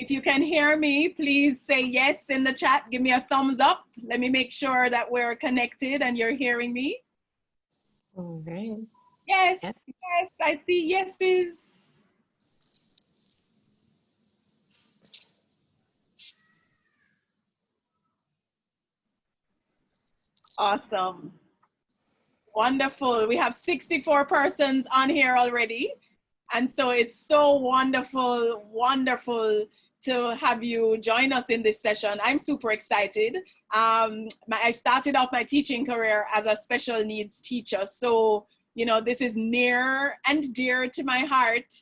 If you can hear me, please say yes in the chat. Give me a thumbs up. Let me make sure that we're connected and you're hearing me. All right. Yes, yes, I see yeses. Awesome. Wonderful. We have 64 persons on here already. And so it's so wonderful, wonderful to have you join us in this session. I'm super excited. I started off my teaching career as a special needs teacher. So, you know, this is near and dear to my heart.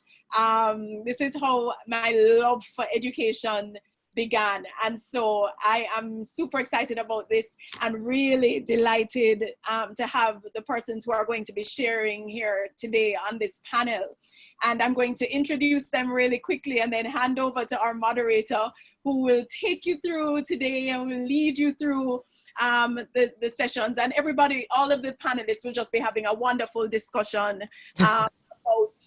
This is how my love for education began. And so I am super excited about this and really delighted to have the persons who are going to be sharing here today on this panel. And I'm going to introduce them really quickly and then hand over to our moderator, who will take you through today and will lead you through the sessions. And everybody, all of the panelists will just be having a wonderful discussion about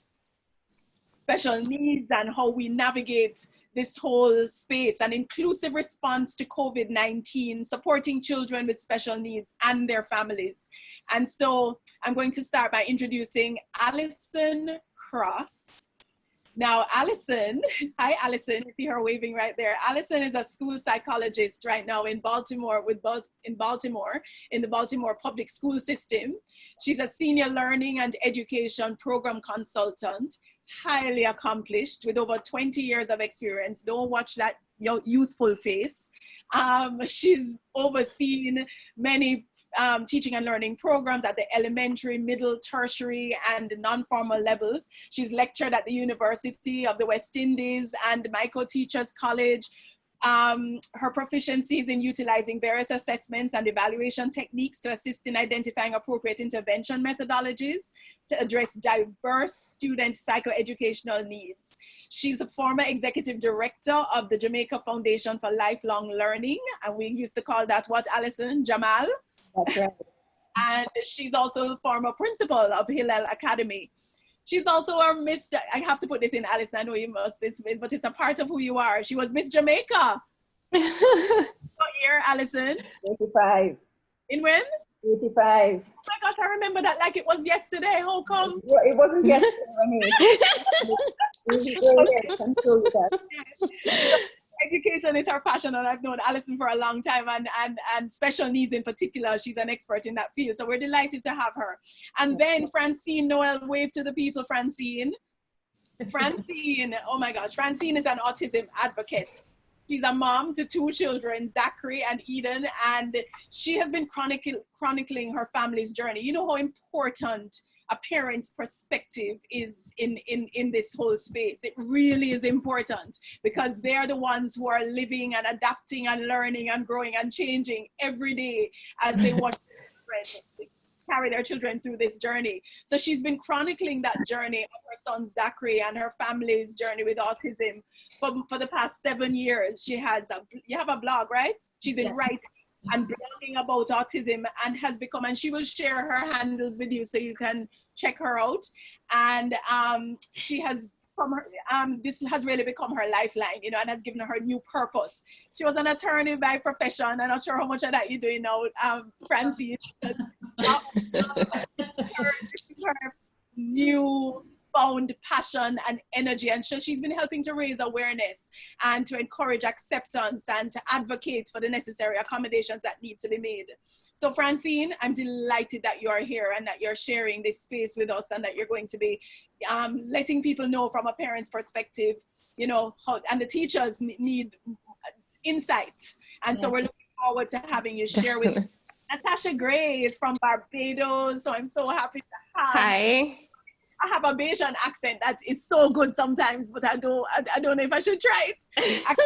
special needs and how we navigate this whole space, an inclusive response to COVID-19, supporting children with special needs and their families. And so I'm going to start by introducing Allison Cross. Now, Allison, hi Allison, you see her waving right there. Allison is a school psychologist right now in Baltimore, in the Baltimore public school system. She's a senior learning and education program consultant, highly accomplished with over 20 years of experience. Don't watch that youthful face. She's overseen many teaching and learning programs at the elementary, middle, tertiary, and non-formal levels. She's lectured at the University of the West Indies and Micro Teachers College. Her proficiencies in utilizing various assessments and evaluation techniques to assist in identifying appropriate intervention methodologies to address diverse student psychoeducational needs. She's a former executive director of the Jamaica Foundation for Lifelong Learning, and we used to call that what, Allison? Jamal? That's right. And she's also the former principal of Hillel Academy. She's also our Miss, I have to put this in, Allison, I know you must, but it's a part of who you are. She was Miss Jamaica. What year, Allison? 85. In when? 85. Oh my gosh, I remember that like it was yesterday. How come? Well, it wasn't yesterday, Education is her passion, and I've known Allison for a long time, and special needs in particular. She's an expert in that field, so we're delighted to have her. And then Francene, Noel, wave to the people, Francene. Francene, oh my gosh, Francene is an autism advocate. She's a mom to 2 children, Zachary and Eden, and she has been chronicling her family's journey. You know how important a parent's perspective is in this whole space. It really is important because they're the ones who are living and adapting and learning and growing and changing every day as they watch their children carry their children through this journey. So she's been chronicling that journey of her son Zachary and her family's journey with autism for the past 7 years. She has you have a blog, right? She's been writing and blogging about autism and has become, and she will share her handles with you so you can check her out. And she has this has really become her lifeline, you know, and has given her new purpose. She was an attorney by profession. I'm not sure how much of that you're doing now, Francene. Her new found passion and energy, and so she's been helping to raise awareness and to encourage acceptance and to advocate for the necessary accommodations that need to be made. So Francene, I'm delighted that you are here and that you're sharing this space with us, and that you're going to be letting people know from a parent's perspective, you know, how, and the teachers need insight, and so we're looking forward to having you share with us. Natasha Gray is from Barbados, so I'm so happy to have. Hi. I have a Bayesian accent that is so good sometimes, but I don't know if I should try it. She's part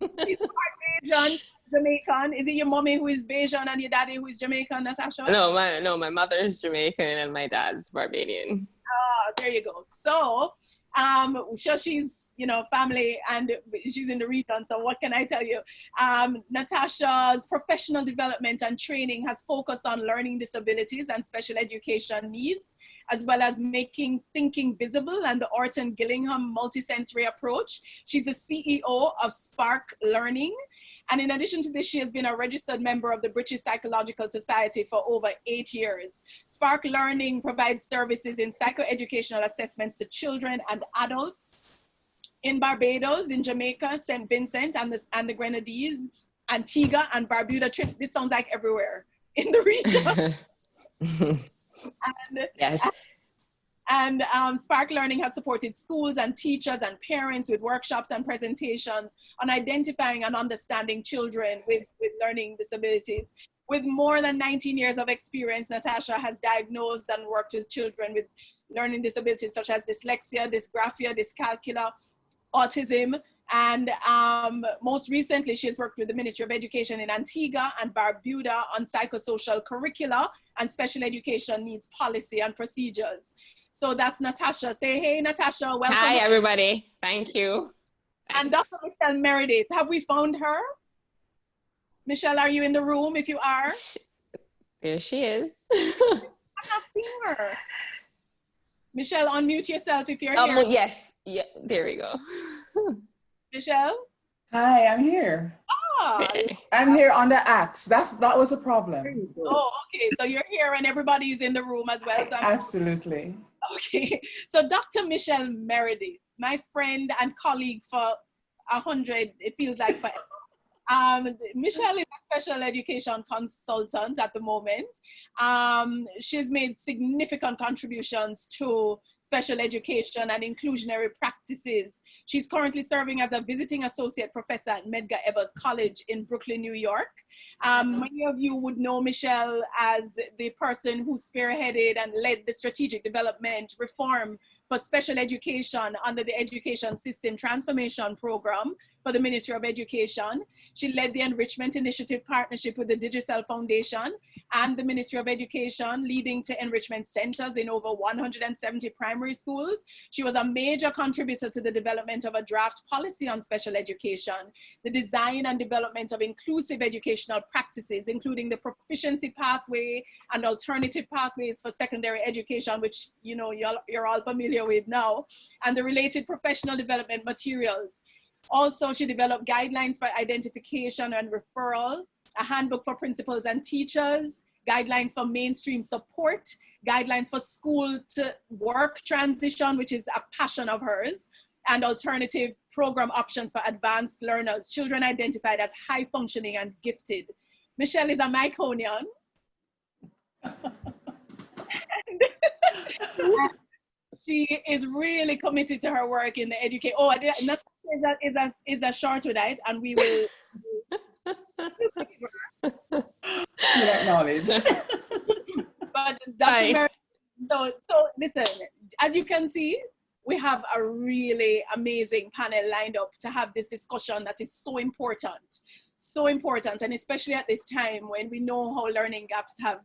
Bayesian, Jamaican. Is it your mommy who is Bayesian and your daddy who is Jamaican, Natasha? No, my mother is Jamaican and my dad's Barbadian. Ah, there you go. So So she's, you know, family, and she's in the region. So what can I tell you? Natasha's professional development and training has focused on learning disabilities and special education needs, as well as making thinking visible and the Orton Gillingham multisensory approach. She's the CEO of Spark Learning. And in addition to this, she has been a registered member of the British Psychological Society for over 8 years. Spark Learning provides services in psychoeducational assessments to children and adults in Barbados, in Jamaica, St. Vincent and the Grenadines, Antigua and Barbuda. This sounds like everywhere in the region. Yes. And Spark Learning has supported schools and teachers and parents with workshops and presentations on identifying and understanding children with learning disabilities. With more than 19 years of experience, Natasha has diagnosed and worked with children with learning disabilities such as dyslexia, dysgraphia, dyscalculia, autism, and most recently, she has worked with the Ministry of Education in Antigua and Barbuda on psychosocial curricula and special education needs policy and procedures. So that's Natasha. Say hey, Natasha. Welcome. Hi, everybody. Thank you. And Dr. Michele Meredith, have we found her? Michele, are you in the room? If you are. There she is. I've not seen her. Michele, unmute yourself if you're here. Yes. Yeah, there we go. Michele? Hi, I'm here. Ah, I'm here on the axe. That was a problem. oh, okay. So you're here and everybody is in the room as well. So Absolutely. okay. So Dr. Michele Meredith, my friend and colleague for 100, it feels like forever. Michele is a special education consultant at the moment. She's made significant contributions to special education and inclusionary practices. She's currently serving as a visiting associate professor at Medgar College in Brooklyn, New York. Many of you would know Michele as the person who spearheaded and led the strategic development reform for special education under the Education System Transformation Program for the Ministry of Education. She led the Enrichment Initiative partnership with the Digicel Foundation and the Ministry of Education, leading to enrichment centers in over 170 primary schools. She was a major contributor to the development of a draft policy on special education, the design and development of inclusive educational practices, including the proficiency pathway and alternative pathways for secondary education, which you know you're all familiar with now, and the related professional development materials. Also, she developed guidelines for identification and referral, a handbook for principals and teachers, guidelines for mainstream support, guidelines for school to work transition, which is a passion of hers, and alternative program options for advanced learners, children identified as high functioning and gifted. Michele is a Myconian. She is really committed to her work in the education. Oh, not is a short with it, and we will. That knowledge. But Dr. Meredith, so listen, as you can see, we have a really amazing panel lined up to have this discussion that is so important, and especially at this time when we know how learning gaps have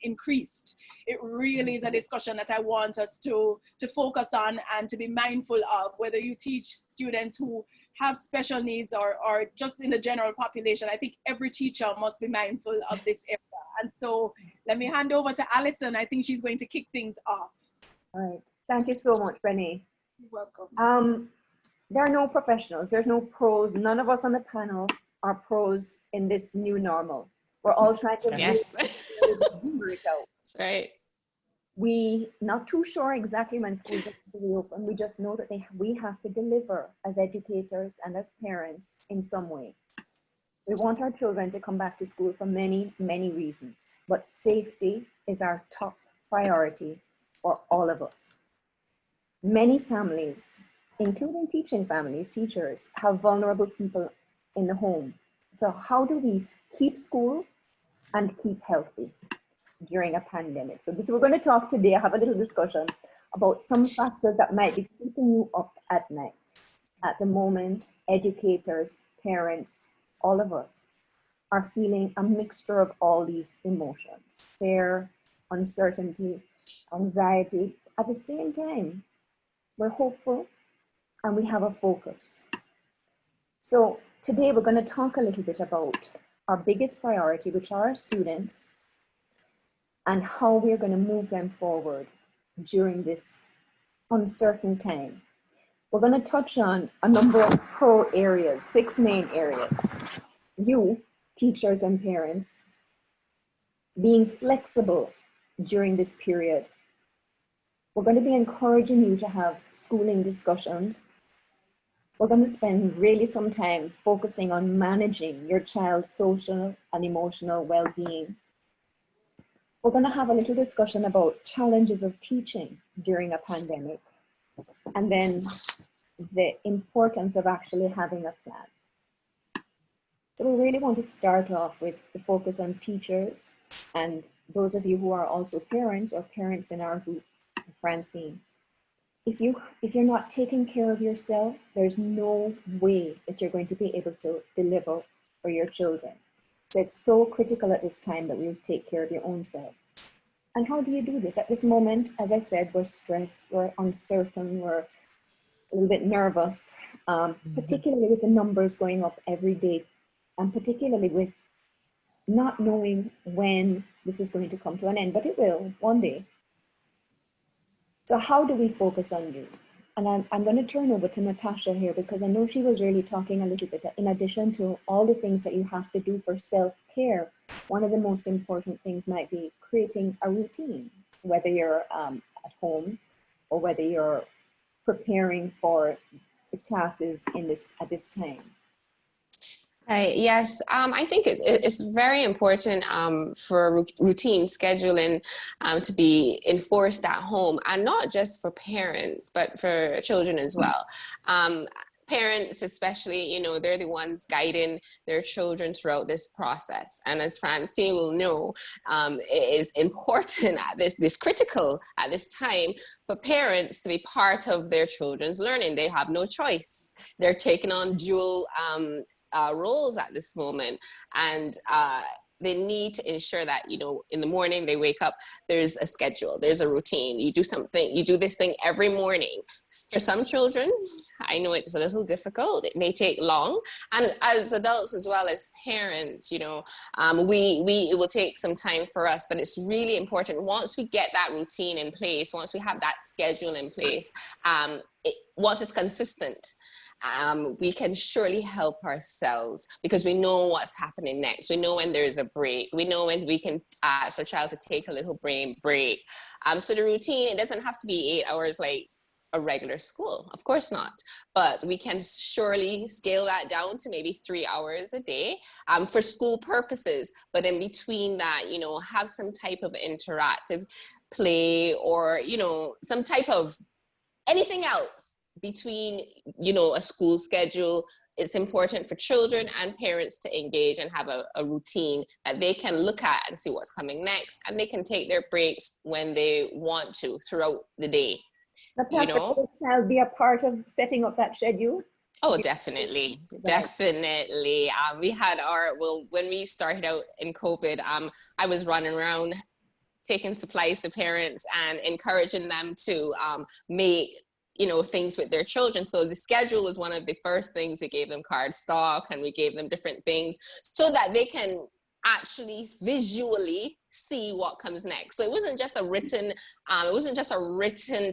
increased. It really is a discussion that I want us to focus on and to be mindful of, whether you teach students who have special needs or just in the general population. I think every teacher must be mindful of this area. And so let me hand over to Allison. I think she's going to kick things off. All right. Thank you so much, Renee. You're welcome. There are no professionals. There's no pros. None of us on the panel are pros in this new normal. We're all trying to figure it out. That's right. We not too sure exactly when schools are to reopen. We just know that we have to deliver as educators and as parents in some way. We want our children to come back to school for many, many reasons, but safety is our top priority for all of us. Many families, including teaching families, teachers, have vulnerable people in the home. So how do we keep school and keep healthy during a pandemic? So we're going to talk today, have a little discussion about some factors that might be keeping you up at night. At the moment, educators, parents, all of us are feeling a mixture of all these emotions: fear, uncertainty, anxiety. At the same time, we're hopeful, and we have a focus. So today we're going to talk a little bit about our biggest priority, which are our students, and how we're going to move them forward during this uncertain time. We're going to touch on a number of core areas, 6 main areas. You, teachers and parents, being flexible during this period. We're going to be encouraging you to have schooling discussions. We're going to spend really some time focusing on managing your child's social and emotional well-being. We're going to have a little discussion about challenges of teaching during a pandemic, and then the importance of actually having a plan. So we really want to start off with the focus on teachers, and those of you who are also parents or parents in our group, Francene. If you're not taking care of yourself, there's no way that you're going to be able to deliver for your children. So it's so critical at this time that we take care of your own self. And how do you do this? At this moment, as I said, we're stressed, we're uncertain, we're a little bit nervous, particularly with the numbers going up every day, and particularly with not knowing when this is going to come to an end, but it will one day. So how do we focus on you? And I'm going to turn over to Natasha here, because I know she was really talking a little bit, in addition to all the things that you have to do for self-care, one of the most important things might be creating a routine, whether you're at home or whether you're preparing for the classes at this time. Yes, I think it's very important for routine scheduling to be enforced at home, and not just for parents, but for children as well. Parents especially, you know, they're the ones guiding their children throughout this process. And as Francene will know, it is important at this critical at this time for parents to be part of their children's learning. They have no choice. They're taking on dual roles at this moment, and they need to ensure that, you know, in the morning they wake up, there's a schedule, there's a routine. You do something, you do this thing every morning. For some children, I know it's a little difficult, it may take long, and as adults as well as parents, you know, it will take some time for us, but it's really important once we get that routine in place, once we have that schedule in place, once it's consistent, we can surely help ourselves, because we know what's happening next. We know when there's a break. We know when we can ask our child to take a little brain break. So the routine, it doesn't have to be 8 hours like a regular school, of course not. But we can surely scale that down to maybe 3 hours a day for school purposes. But in between that, you know, have some type of interactive play, or, you know, some type of anything else between, you know, a school schedule. It's important for children and parents to engage and have a routine that they can look at and see what's coming next, and they can take their breaks when they want to throughout the day. Natasha, you know, will child be a part of setting up that schedule? Oh, definitely, definitely. We had when we started out in COVID, I was running around taking supplies to parents and encouraging them to make, you know, things with their children. So the schedule was one of the first things. We gave them card stock, and we gave them different things so that they can actually visually see what comes next. So it wasn't just a written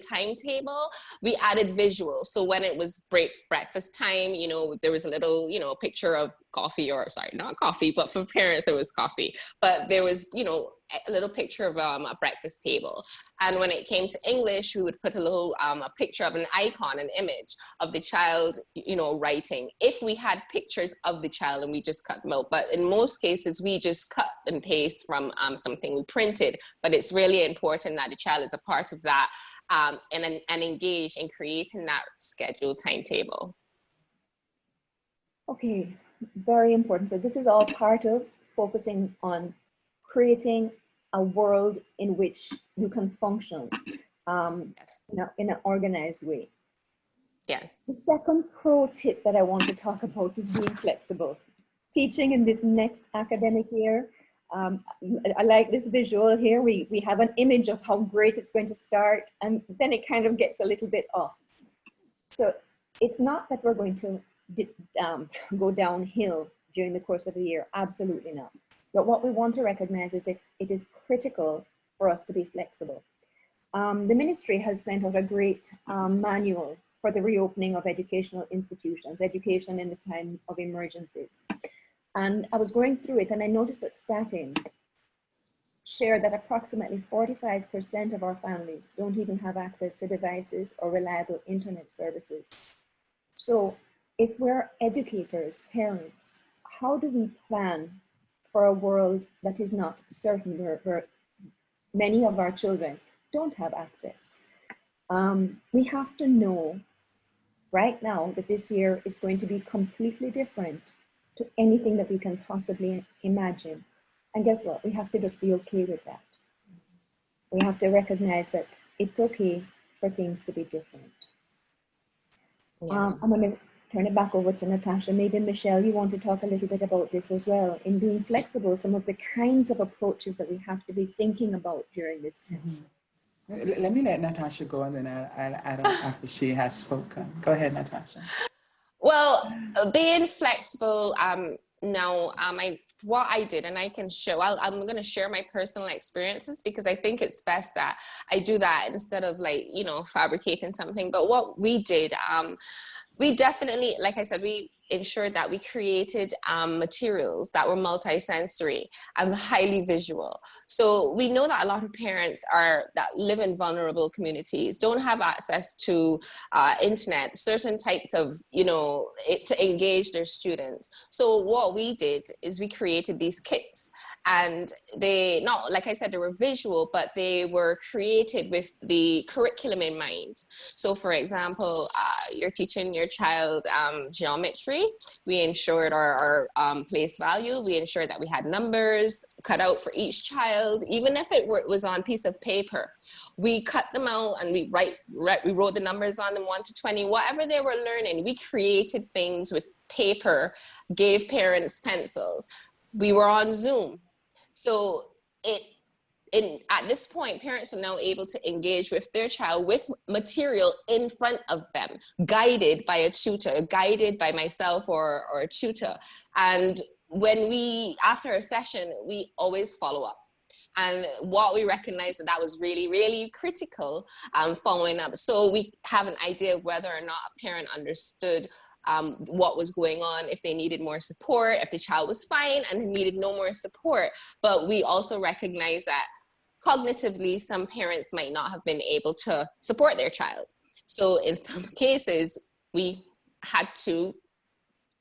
timetable. We added visuals. So when it was breakfast time, you know, there was a little, you know, picture of coffee, or sorry, not coffee, but for parents there was coffee. But there was, you know, a little picture of a breakfast table. And when it came to English, we would put a little a picture of an icon, an image of the child, you know, writing. If we had pictures of the child and we just cut them out, but in most cases we just cut and paste from something we printed. But it's really important that the child is a part of that and engaged in creating that scheduled timetable. Okay, very important. So this is all part of focusing on creating a world in which you can function Yes. in an organized way. Yes. The second pro tip that I want to talk about is being flexible. Teaching in this next academic year, I like this visual here. We have an image of how great it's going to start, and then it kind of gets a little bit off. So it's not that we're going to go downhill during the course of the year, absolutely not. But what we want to recognize is it is critical for us to be flexible. The ministry has sent out a great manual for the reopening of educational institutions, education in the time of emergencies. And I was going through it and I noticed that Statin shared that approximately 45% of our families don't even have access to devices or reliable internet services. So if we're educators, parents, how do we plan for a world that is not certain, where many of our children don't have access? We have to know right now that this year is going to be completely different to anything that we can possibly imagine. And guess what? We have to just be okay with that. We have to recognize that it's okay for things to be different. Yes. I'm going to turn it back over to Natasha. Maybe Michele, you want to talk a little bit about this as well, in being flexible, some of the kinds of approaches that we have to be thinking about during this time. Let me let Natasha go, and then I'll add on after she has spoken. Go ahead, Natasha. Well, being flexible, now, what I did, and I can show, I'm going to share my personal experiences because I think it's best that I do that instead of like, you know, fabricating something. But what we did, we definitely, like I said, we ensured that we created materials that were multisensory and highly visual. So we know that a lot of parents that live in vulnerable communities don't have access to internet, certain types of, you know, to engage their students. So what we did is we created these kits, and they, not, like I said, they were visual, but they were created with the curriculum in mind. So for example, you're teaching your child geometry. We ensured our place value. We ensured that we had numbers cut out for each child, even if it was on a piece of paper. We cut them out and we wrote the numbers on them, 1 to 20, whatever they were learning. We created things with paper, gave parents pencils. We were on Zoom. So at this point, parents are now able to engage with their child with material in front of them, guided by a tutor, guided by myself or a tutor. And when after a session, we always follow up. And what we recognized that was really, really critical, following up. So we have an idea of whether or not a parent understood what was going on, if they needed more support, if the child was fine and needed no more support. But we also recognize that cognitively, some parents might not have been able to support their child. So in some cases, we had to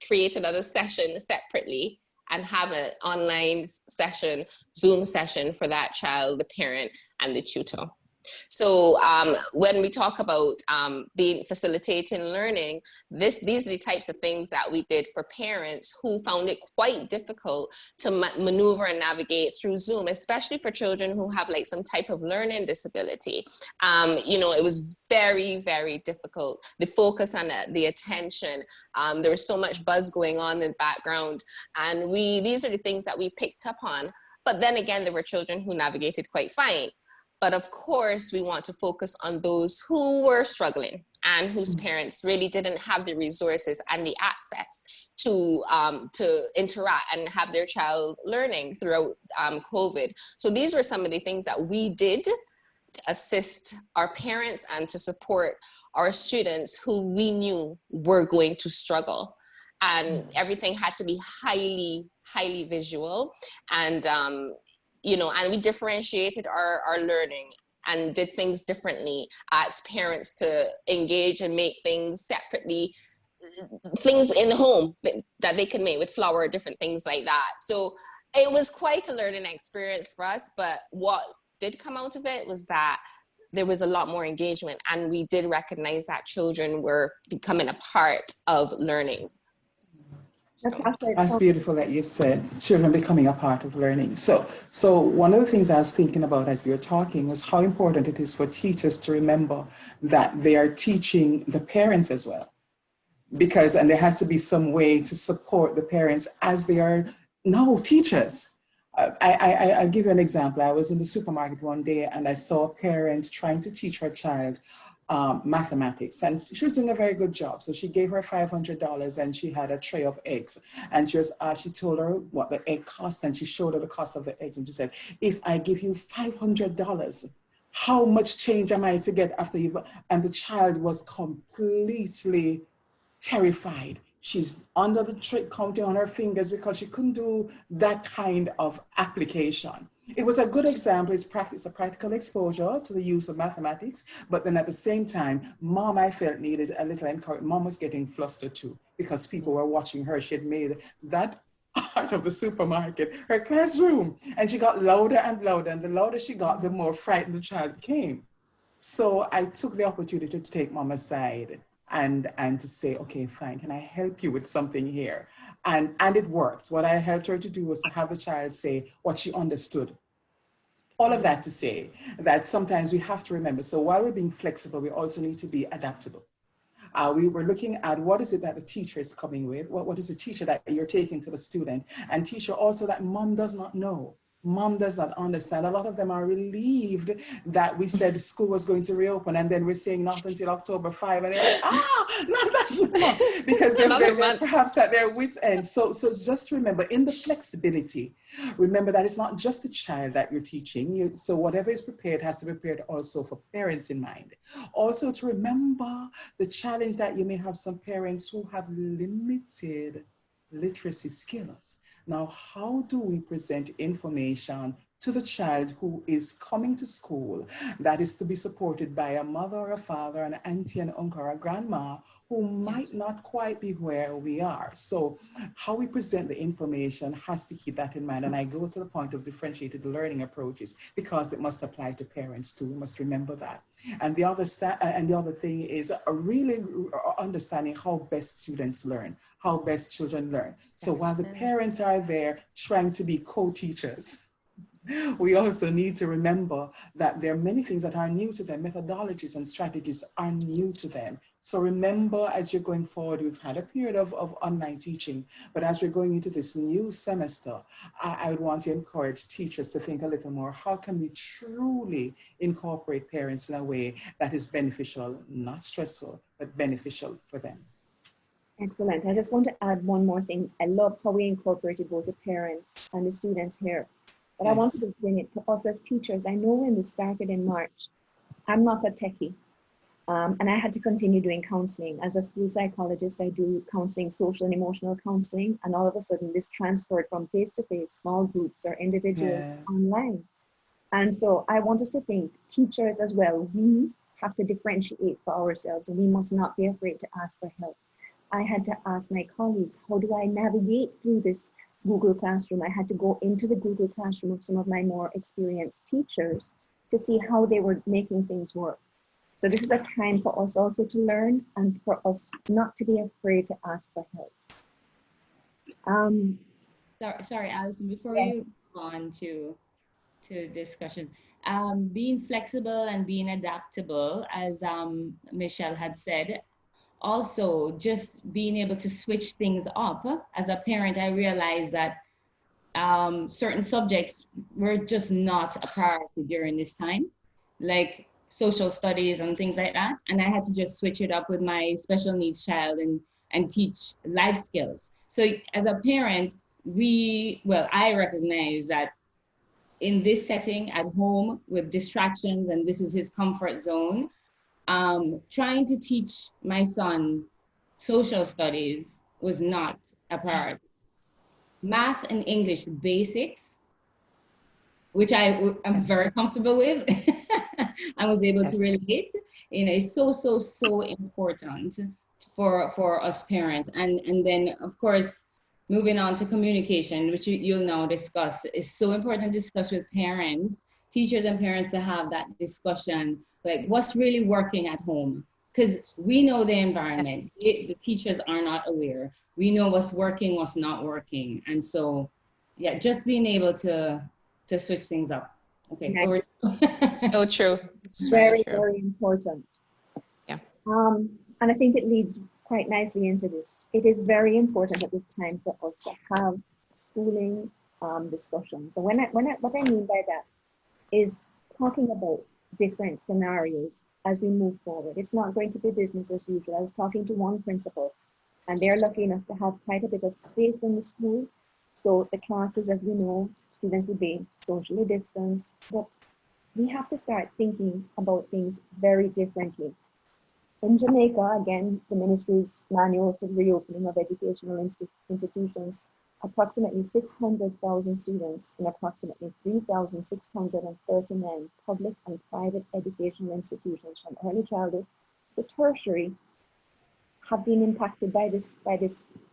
create another session separately and have an online session, Zoom session for that child, the parent, and the tutor. So when we talk about facilitating learning, these are the types of things that we did for parents who found it quite difficult to maneuver and navigate through Zoom, especially for children who have like some type of learning disability. You know, it was very, very difficult. The focus on the attention, there was so much buzz going on in the background, and these are the things that we picked up on. But then again, there were children who navigated quite fine. But of course, we want to focus on those who were struggling and whose parents really didn't have the resources and the access to interact and have their child learning throughout COVID. So these were some of the things that we did to assist our parents and to support our students who we knew were going to struggle. And everything had to be highly, highly visual. And you know, and we differentiated our learning and did things differently as parents to engage and make things separately, things in the home that they can make with flour, different things like that. So it was quite a learning experience for us, but what did come out of it was that there was a lot more engagement, and we did recognize that children were becoming a part of learning. So. That's beautiful that you've said children becoming a part of learning. So one of the things I was thinking about as you were talking was how important it is for teachers to remember that they are teaching the parents as well. And there has to be some way to support the parents as they are now teachers. I'll give you an example. I was in the supermarket one day and I saw a parent trying to teach her child mathematics, and she was doing a very good job. So she gave her $500 and she had a tray of eggs, and she told her what the egg cost, and she showed her the cost of the eggs, and she said, if I give you $500, how much change am I to get after you? And the child was completely terrified. She's under the trick, counting on her fingers because she couldn't do that kind of application. It was a good example. It's a practical exposure to the use of mathematics, but then at the same time, mom, I felt, needed a little encouragement. Mom was getting flustered too because people were watching her. She had made that out of the supermarket her classroom, and she got louder and louder, and the louder she got, the more frightened the child became. So I took the opportunity to take mom aside and to say, okay, fine, can I help you with something here? And it worked. What I helped her to do was to have the child say what she understood. All of that to say that sometimes we have to remember, so while we're being flexible, we also need to be adaptable. We were looking at what is it that the teacher is coming with, what is the teacher that you're taking to the student, and teacher also that mom does not know. Mom does not understand. A lot of them are relieved that we said school was going to reopen, and then we're saying not until October 5, and they're like, not that long, because they're perhaps at their wits' end. So just remember, in the flexibility, remember that it's not just the child that you're teaching. So whatever is prepared has to be prepared also for parents in mind. Also to remember the challenge that you may have some parents who have limited literacy skills. Now, how do we present information to the child who is coming to school that is to be supported by a mother or a father, an auntie, an uncle, or a grandma who might not quite be where we are? So how we present the information has to keep that in mind. And I go to the point of differentiated learning approaches because it must apply to parents too. We must remember that. And the other thing is really understanding how best students learn, how best children learn. So while the parents are there trying to be co-teachers, we also need to remember that there are many things that are new to them. Methodologies and strategies are new to them. So remember, as you're going forward, we've had a period of online teaching, but as we're going into this new semester, I would want to encourage teachers to think a little more, how can we truly incorporate parents in a way that is beneficial, not stressful, but beneficial for them? Excellent. I just want to add one more thing. I love how we incorporated both the parents and the students here. But I wanted to bring it to us as teachers. I know when this started in March, I'm not a techie. And I had to continue doing counseling. As a school psychologist, I do counseling, social and emotional counseling. And all of a sudden, this transferred from face-to-face, small groups or individuals online. And so I want us to think, teachers as well, we have to differentiate for ourselves, and we must not be afraid to ask for help. I had to ask my colleagues, how do I navigate through this Google Classroom? I had to go into the Google Classroom of some of my more experienced teachers to see how they were making things work. So this is a time for us also to learn and for us not to be afraid to ask for help. Sorry, Allison, before we move on to discussion, being flexible and being adaptable, as Michele had said, also just being able to switch things up. As a parent, I realized that certain subjects were just not a priority during this time, like social studies and things like that. And I had to just switch it up with my special needs child and teach life skills. So as a parent, I recognize that in this setting at home with distractions, and this is his comfort zone, trying to teach my son social studies was not a priority. Math and English basics, which I'm very comfortable with, I was able to relate, is so important for us parents. And then, of course, moving on to communication, which you'll now discuss, is so important to discuss with parents, teachers and parents, to have that discussion, like what's really working at home. Because we know the environment, the teachers are not aware. We know what's working, what's not working. And so, yeah, just being able to switch things up. Okay. Over. So true. It's very, very important. Yeah. And I think it leads quite nicely into this. It is very important at this time for us to have schooling discussions. So what I mean by that is talking about different scenarios as we move forward. It's not going to be business as usual. I was talking to one principal, and they're lucky enough to have quite a bit of space in the school. So the classes, as we know, students will be socially distanced, but we have to start thinking about things very differently. In Jamaica, again, the ministry's manual for the reopening of educational institutions, approximately 600,000 students in approximately 3,639 public and private educational institutions from early childhood to tertiary have been impacted by this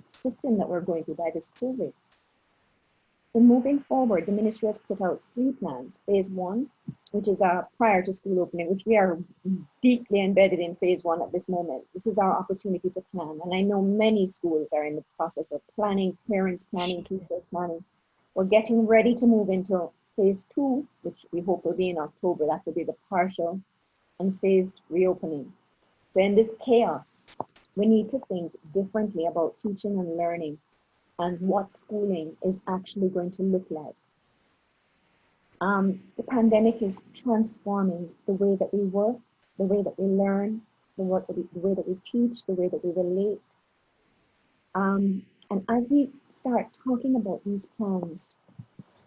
system that we're going through, by this COVID. In moving forward, the ministry has put out 3 plans. Phase 1, which is our prior to school opening, which we are deeply embedded in phase 1 at this moment. This is our opportunity to plan. And I know many schools are in the process of planning, parents planning, teachers planning. We're getting ready to move into phase 2, which we hope will be in October. That will be the partial and phased reopening. So in this chaos, we need to think differently about teaching and learning and what schooling is actually going to look like. The pandemic is transforming the way that we work, the way that we learn, the way that we teach, the way that we relate. And as we start talking about these plans,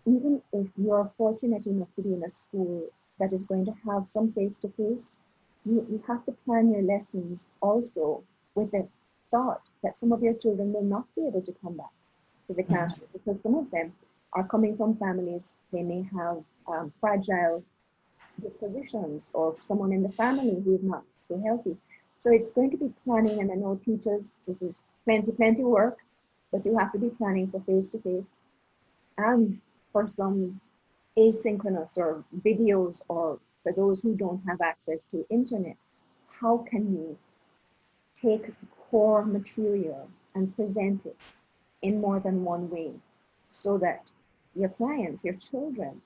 even if you're fortunate enough to be in a school that is going to have some face-to-face, you have to plan your lessons also with the thought that some of your children will not be able to come back to the classroom because some of them are coming from families, they may have fragile dispositions or someone in the family who is not so healthy. So it's going to be planning, and I know teachers, this is plenty work, but you have to be planning for face-to-face and for some asynchronous or videos, or for those who don't have access to internet. How can you take core material and present it in more than one way so that your clients, your children,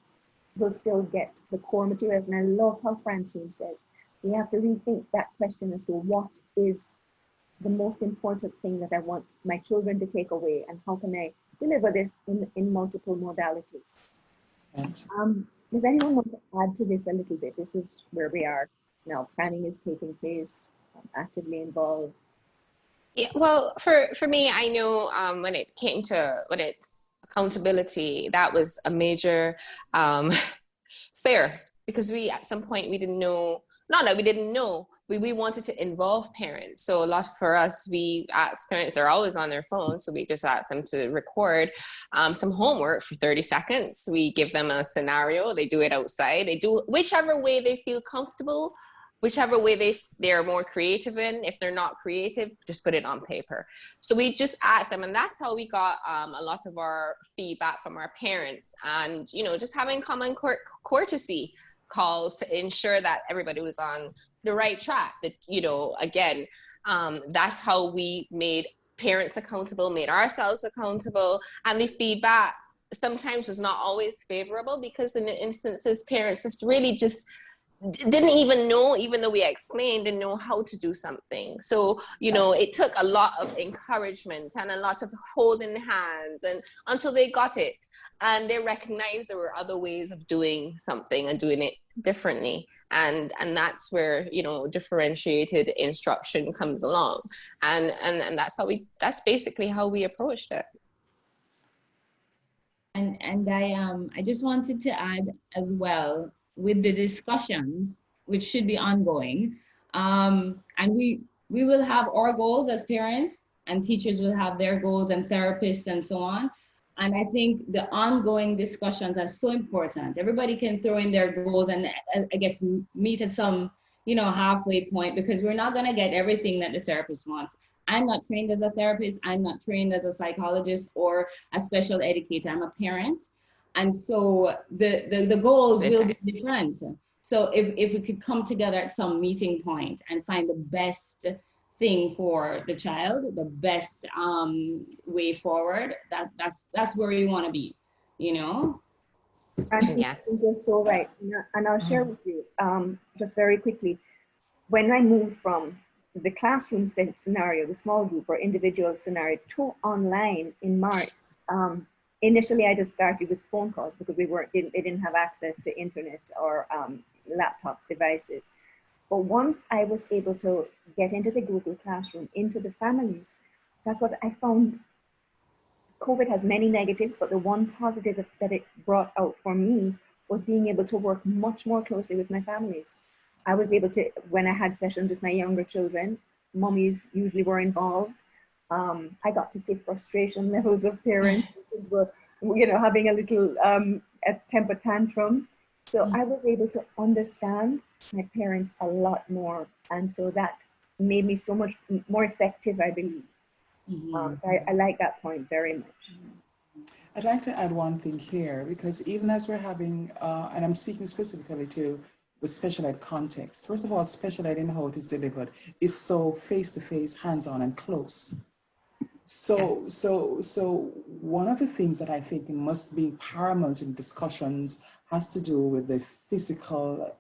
will still get the core materials? And I love how Francene says, we have to rethink that question as to what is the most important thing that I want my children to take away, and how can I deliver this in multiple modalities. Does anyone want to add to this a little bit? This is where we are now. Planning is taking place, actively involved. Yeah, well, for me, I know when it's accountability, that was a major fear, because we at some point we didn't know, not that we didn't know, we wanted to involve parents. So a lot for us, we asked parents, they're always on their phones, so we just asked them to record some homework for 30 seconds. We give them a scenario, they do it outside, they do whichever way they feel comfortable, whichever way they're more creative in. If they're not creative, just put it on paper. So we just asked them, and that's how we got a lot of our feedback from our parents, and just having common courtesy calls to ensure that everybody was on the right track. That again, that's how we made parents accountable, made ourselves accountable, and the feedback sometimes was not always favorable, because in the instances parents just really just didn't even know, even though we explained, didn't know how to do something. So it took a lot of encouragement and a lot of holding hands, and until they got it and they recognized there were other ways of doing something and doing it differently. And that's where differentiated instruction comes along, and that's basically how we approached it. And I just wanted to add as well, with the discussions, which should be ongoing, and we will have our goals as parents, and teachers will have their goals, and therapists and so on. And I think the ongoing discussions are so important. Everybody can throw in their goals and I guess meet at some halfway point, because we're not going to get everything that the therapist wants. I'm not trained as a therapist. I'm not trained as a psychologist or a special educator. I'm a parent. And so the goals will be different. So if we could come together at some meeting point and find the best thing for the child, the best way forward, that's where we want to be, Francene, Yeah. I think you're so right. And I'll share with you just very quickly. When I moved from the classroom scenario, the small group or individual scenario, to online in March, initially I just started with phone calls because they didn't have access to internet or laptops, devices. But once I was able to get into the Google Classroom, into the families, that's what I found. COVID has many negatives, but the one positive that it brought out for me was being able to work much more closely with my families. I was able to, when I had sessions with my younger children, mummies usually were involved. I got to see frustration levels of parents. Kids were, having a little a temper tantrum. So I was able to understand my parents a lot more. And so that made me so much more effective, I believe. So I like that point very much. I'd like to add one thing here, because even as we're having, and I'm speaking specifically to the special ed context, first of all, special ed in how it is delivered is so face-to-face, hands-on and close. So one of the things that I think must be paramount in discussions has to do with the physical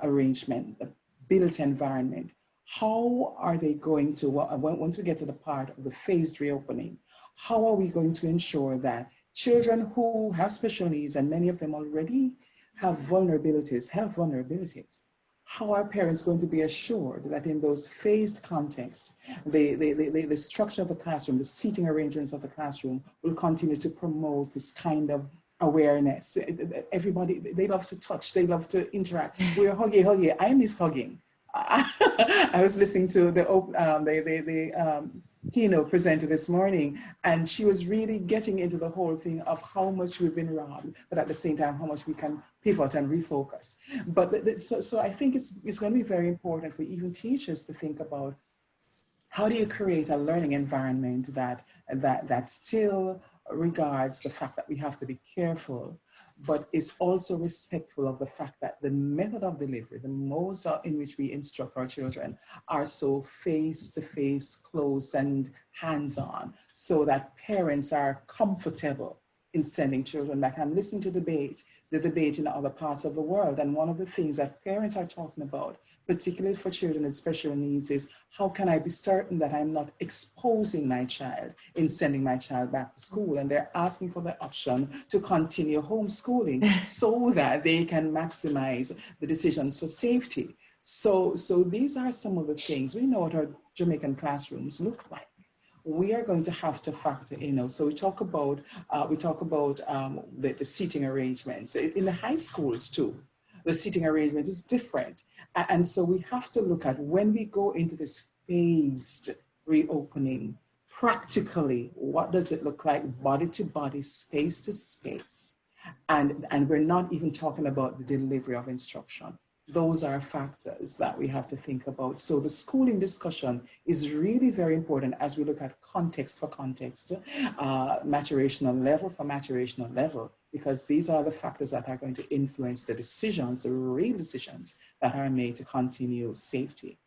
arrangement, the built environment. How are they going to, once we get to the part of the phased reopening, how are we going to ensure that children who have special needs, and many of them already have vulnerabilities, health vulnerabilities, how are parents going to be assured that in those phased contexts, the structure of the classroom, the seating arrangements of the classroom will continue to promote this kind of awareness? Everybody, they love to touch, they love to interact. We're huggy. I miss hugging. I was listening to the keynote presenter this morning, and she was really getting into the whole thing of how much we've been robbed, but at the same time, how much we can pivot and refocus. But so I think it's going to be very important for even teachers to think about how do you create a learning environment that still regards the fact that we have to be careful, but is also respectful of the fact that the method of delivery, the modes in which we instruct our children are so face-to-face, close and hands-on, so that parents are comfortable in sending children back. I'm listening to the debate in other parts of the world, and one of the things that parents are talking about, particularly for children with special needs, is how can I be certain that I'm not exposing my child in sending my child back to school? And they're asking for the option to continue homeschooling so that they can maximize the decisions for safety. So these are some of the things. We know what our Jamaican classrooms look like. We are going to have to factor in. So we talk about the seating arrangements in the high schools too. The seating arrangement is different. And so we have to look at, when we go into this phased reopening, practically, what does it look like, body to body, space to space? And we're not even talking about the delivery of instruction. Those are factors that we have to think about. So the schooling discussion is really very important as we look at context for context, maturational level for maturational level, because these are the factors that are going to influence the decisions, the real decisions that are made to continue safety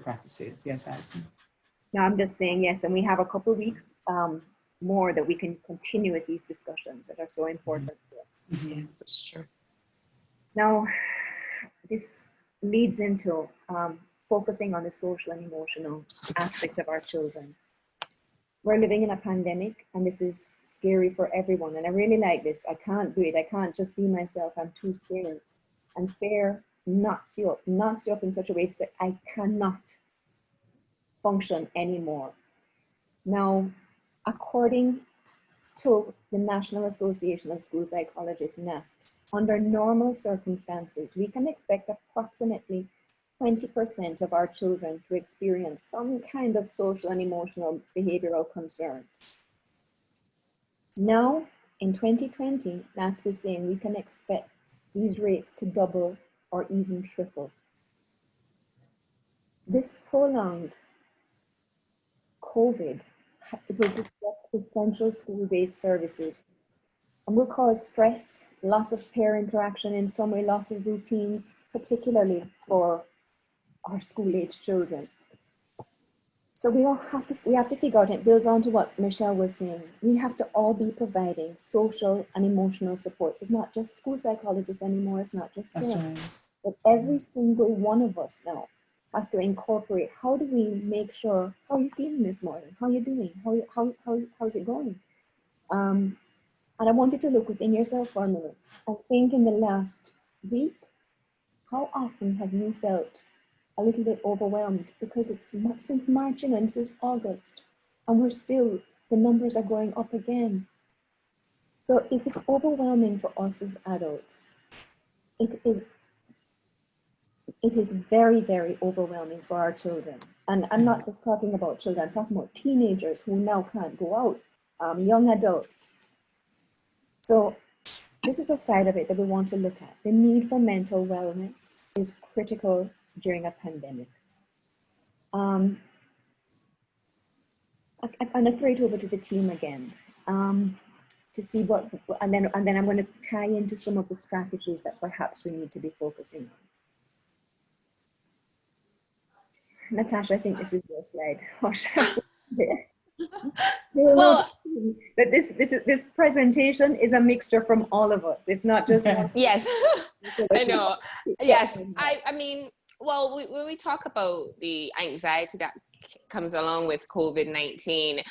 practices. Yes, Allison. No, I'm just saying yes, and we have a couple of weeks more that we can continue with these discussions that are so important to us. Yes, that's true. Now, this leads into focusing on the social and emotional aspect of our children. We're living in a pandemic, and this is scary for everyone. And I really like this. I can't do it. I can't just be myself. I'm too scared. And fear knocks you up in such a way that I cannot function anymore. Now, according to the National Association of School Psychologists, NASPS, under normal circumstances, we can expect approximately 20% of our children to experience some kind of social and emotional behavioral concerns. Now, in 2020, NASPS is saying we can expect these rates to double or even triple. This prolonged COVID will disrupt essential school-based services and will cause stress, loss of peer interaction, in some way loss of routines, particularly for our school-age children. So we have to figure out, it builds on to what Michele was saying, we have to all be providing social and emotional supports. It's not just school psychologists anymore, it's not just parents, right, but every single one of us now has to incorporate, how do we make sure, how are you feeling this morning? How are you doing? How's it going? And I want you to look within yourself for a minute. I think in the last week, how often have you felt a little bit overwhelmed? Because it's since March and this is August, and the numbers are going up again. So if it's overwhelming for us as adults, it is very, very overwhelming for our children. And I'm not just talking about children, I'm talking about teenagers who now can't go out, young adults. So this is a side of it that we want to look at. The need for mental wellness is critical during a pandemic. I'm going to throw it over to the team again to see what, and then I'm going to tie into some of the strategies that perhaps we need to be focusing on. Natasha, I think this is your slide. Well, but this presentation is a mixture from all of us. It's not just one. Yes, I know. Yes, I mean, well, when we talk about the anxiety that comes along with COVID-19,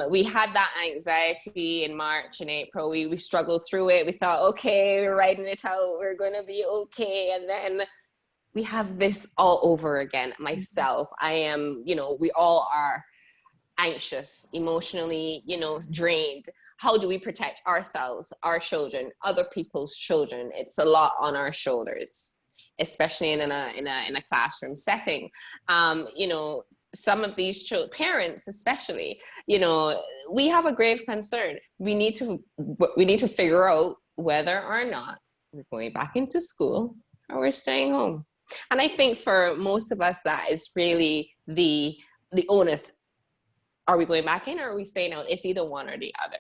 we had that anxiety in March and April. We struggled through it. We thought, okay, we're riding it out. We're going to be okay. And then we have this all over again. Myself, I am, we all are anxious, emotionally, drained. How do we protect ourselves, our children, other people's children? It's a lot on our shoulders, especially in a classroom setting. Some of these parents, especially, we have a grave concern. We need to figure out whether or not we're going back into school or we're staying home. And I think for most of us, that is really the onus. Are we going back in or are we staying out? It's either one or the other.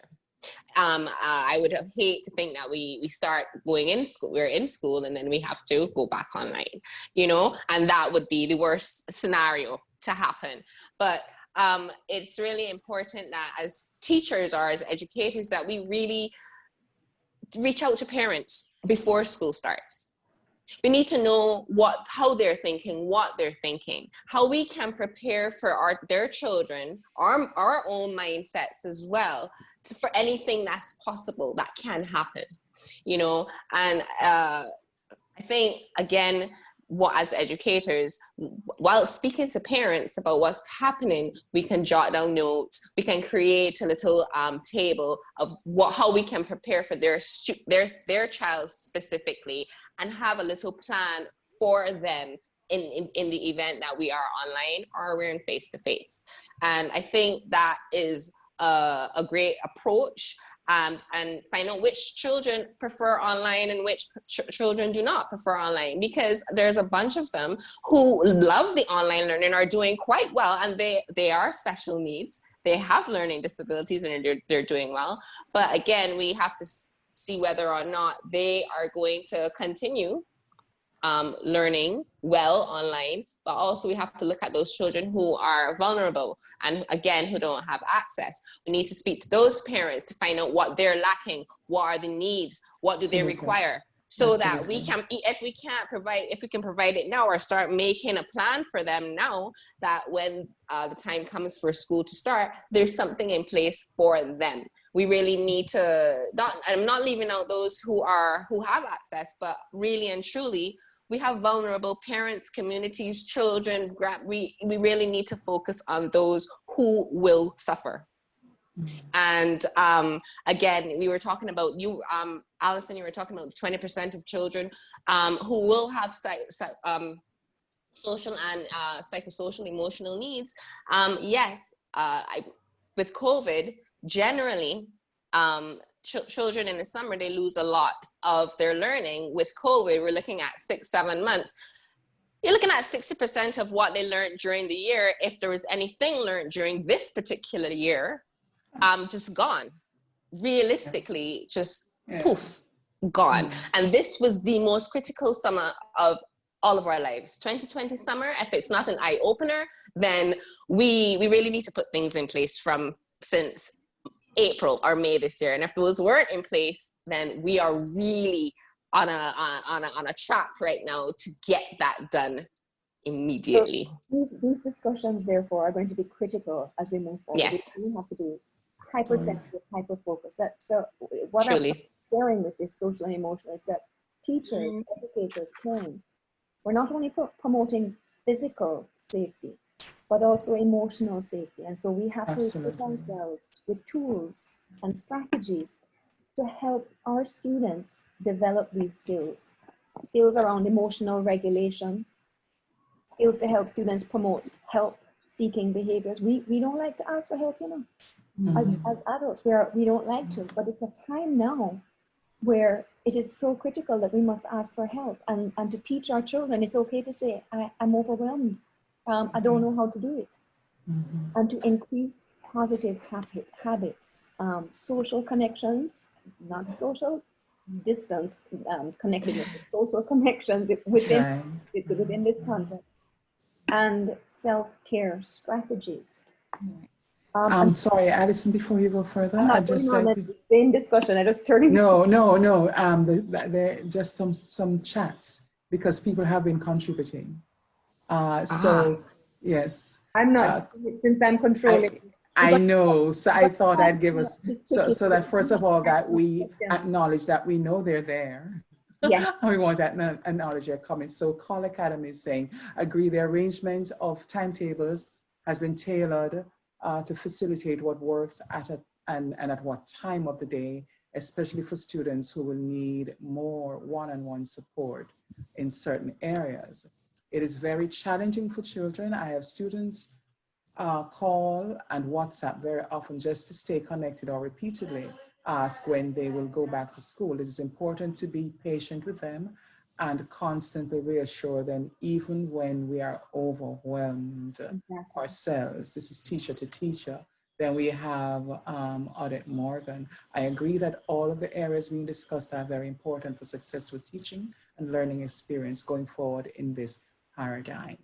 I would hate to think that we start going in school, we're in school and then we have to go back online, and that would be the worst scenario to happen. But it's really important that as teachers or as educators that we really reach out to parents before school starts. We need to know how they're thinking, what they're thinking, how we can prepare for their children, our own mindsets as well, for anything that's possible, that can happen, And I think, again, as educators, while speaking to parents about what's happening, we can jot down notes. We can create a little table of how we can prepare for their child specifically, and have a little plan for them in the event that we are online or we're in face-to-face. And I think that is a great approach, and find out which children prefer online and which children do not prefer online, because there's a bunch of them who love the online learning, are doing quite well, and they are special needs. They have learning disabilities and they're doing well. But again, we have to see whether or not they are going to continue learning well online, but also we have to look at those children who are vulnerable and, again, who don't have access. We need to speak to those parents to find out what they're lacking, what are the needs, what do they require, so that we can, if we can provide it now, or start making a plan for them now, that when the time comes for school to start, there's something in place for them. We really need to, I'm not leaving out those who have access, but really and truly, we have vulnerable parents, communities, children. We really need to focus on those who will suffer. And again, we were talking about Allison, you were talking about 20% of children who will have social and psychosocial emotional needs. Yes, with COVID, generally, children in the summer, they lose a lot of their learning. With COVID, we're looking at 6-7 months. You're looking at 60% of what they learned during the year, if there was anything learned during this particular year, just gone. Realistically, just poof, gone. And this was the most critical summer of all of our lives. 2020 summer, if it's not an eye-opener, then we really need to put things in place since April or May this year. And if those weren't in place, then we are really on a track right now to get that done immediately. So these discussions, therefore, are going to be critical as we move forward. Yes. We have to be hypersensitive, hyper-focused. So what Truly. I'm sharing with this social and emotional is that teachers, educators, parents, we're not only promoting physical safety, but also emotional safety. And so we have to equip ourselves with tools and strategies to help our students develop these skills. Skills around emotional regulation, skills to help students promote help-seeking behaviors. We don't like to ask for help, you know, as adults, we don't like to, but it's a time now where it is so critical that we must ask for help, and to teach our children it's okay to say, I'm overwhelmed, I don't know how to do it, and to increase positive habits, social connections, not social distance connectedness, social connections within this context, and self-care strategies. I'm sorry, Allison, before you go further, I'm not I'd just going like on to... the same discussion. I just turned. No. There just some chats because people have been contributing. So yes. I'm not, since I'm controlling. I know. So I thought I'd give us, so that first of all, that we acknowledge that we know they're there. Yes. And we want to acknowledge their comments. So Call Academy is saying, agree the arrangement of timetables has been tailored to facilitate what works and at what time of the day, especially for students who will need more one-on-one support in certain areas. It is very challenging for children. I have students call and WhatsApp very often just to stay connected or repeatedly ask when they will go back to school. It is important to be patient with them and constantly reassure them even when we are overwhelmed ourselves. This is teacher to teacher. Then we have Audette Morgan. I agree that all of the areas being discussed are very important for successful teaching and learning experience going forward in this paradigm.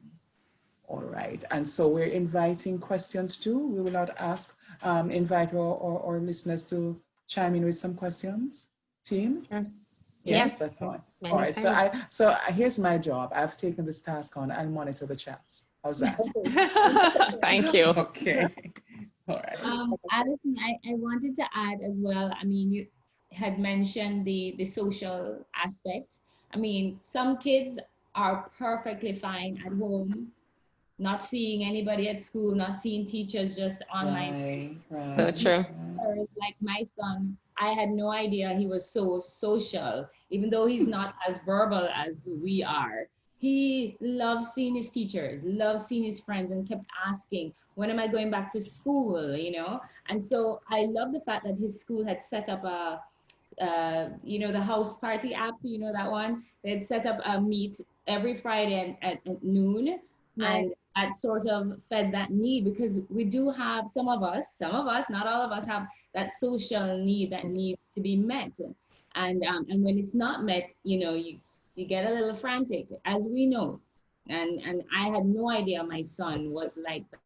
All right, and so we're inviting questions too. We will not ask, invite our listeners to chime in with some questions. Team? Yes, that's fine. All right, so here's my job. I've taken this task on. I'll monitor the chats. How's that? Thank you. Okay. All right. Allison, I wanted to add as well, I mean, you had mentioned the social aspect. I mean, some kids are perfectly fine at home, not seeing anybody at school, not seeing teachers, just online. Right. So true. Like my son, I had no idea he was so social, even though he's not as verbal as we are. He loves seeing his teachers, loves seeing his friends, and kept asking, when am I going back to school, you know? And so I love the fact that his school had set up you know, the house party app, you know, that one? They had set up a meet every Friday at noon. Right. And that sort of fed that need, because we do have some of us, not all of us, have that social need that needs to be met. And when it's not met, you know, you get a little frantic, as we know. And I had no idea my son was like that.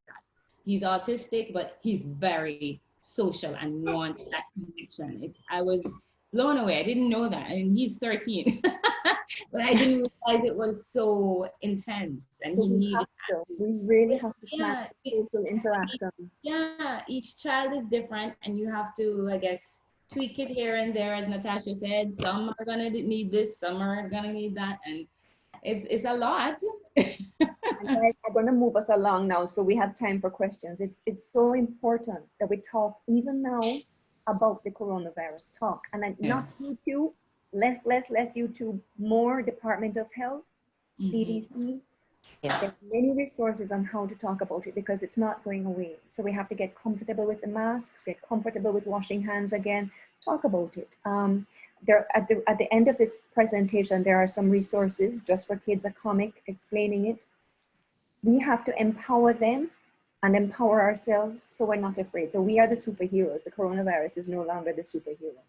He's autistic, but he's very social and wants that connection. I was blown away. I didn't know that. And he's 13. But I didn't realize it was so intense, and he needed that. We really have to plan social interactions. Yeah, each child is different, and you have to, I guess, tweak it here and there, as Natasha said. Some are gonna need this, some are gonna need that, and it's a lot. I'm going to move us along now, so we have time for questions. It's so important that we talk even now about the coronavirus talk, and then not YouTube. Less YouTube, more Department of Health, CDC. Yes. There's many resources on how to talk about it, because it's not going away. So we have to get comfortable with the masks, get comfortable with washing hands again, talk about it. At the end of this presentation, there are some resources just for kids, a comic explaining it. We have to empower them and empower ourselves so we're not afraid. So we are the superheroes. The coronavirus is no longer the superhero.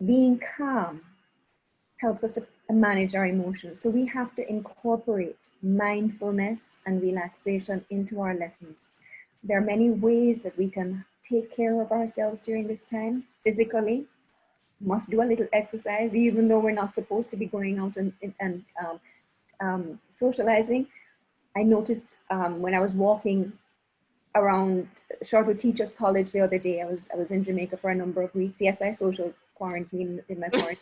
Being calm helps us to manage our emotions. So we have to incorporate mindfulness and relaxation into our lessons. There are many ways that we can take care of ourselves during this time. Physically, must do a little exercise, even though we're not supposed to be going out and socializing. I noticed when I was walking around Sherwood Teachers College the other day, I was in Jamaica for a number of weeks. Yes, I social quarantine in my quarantine.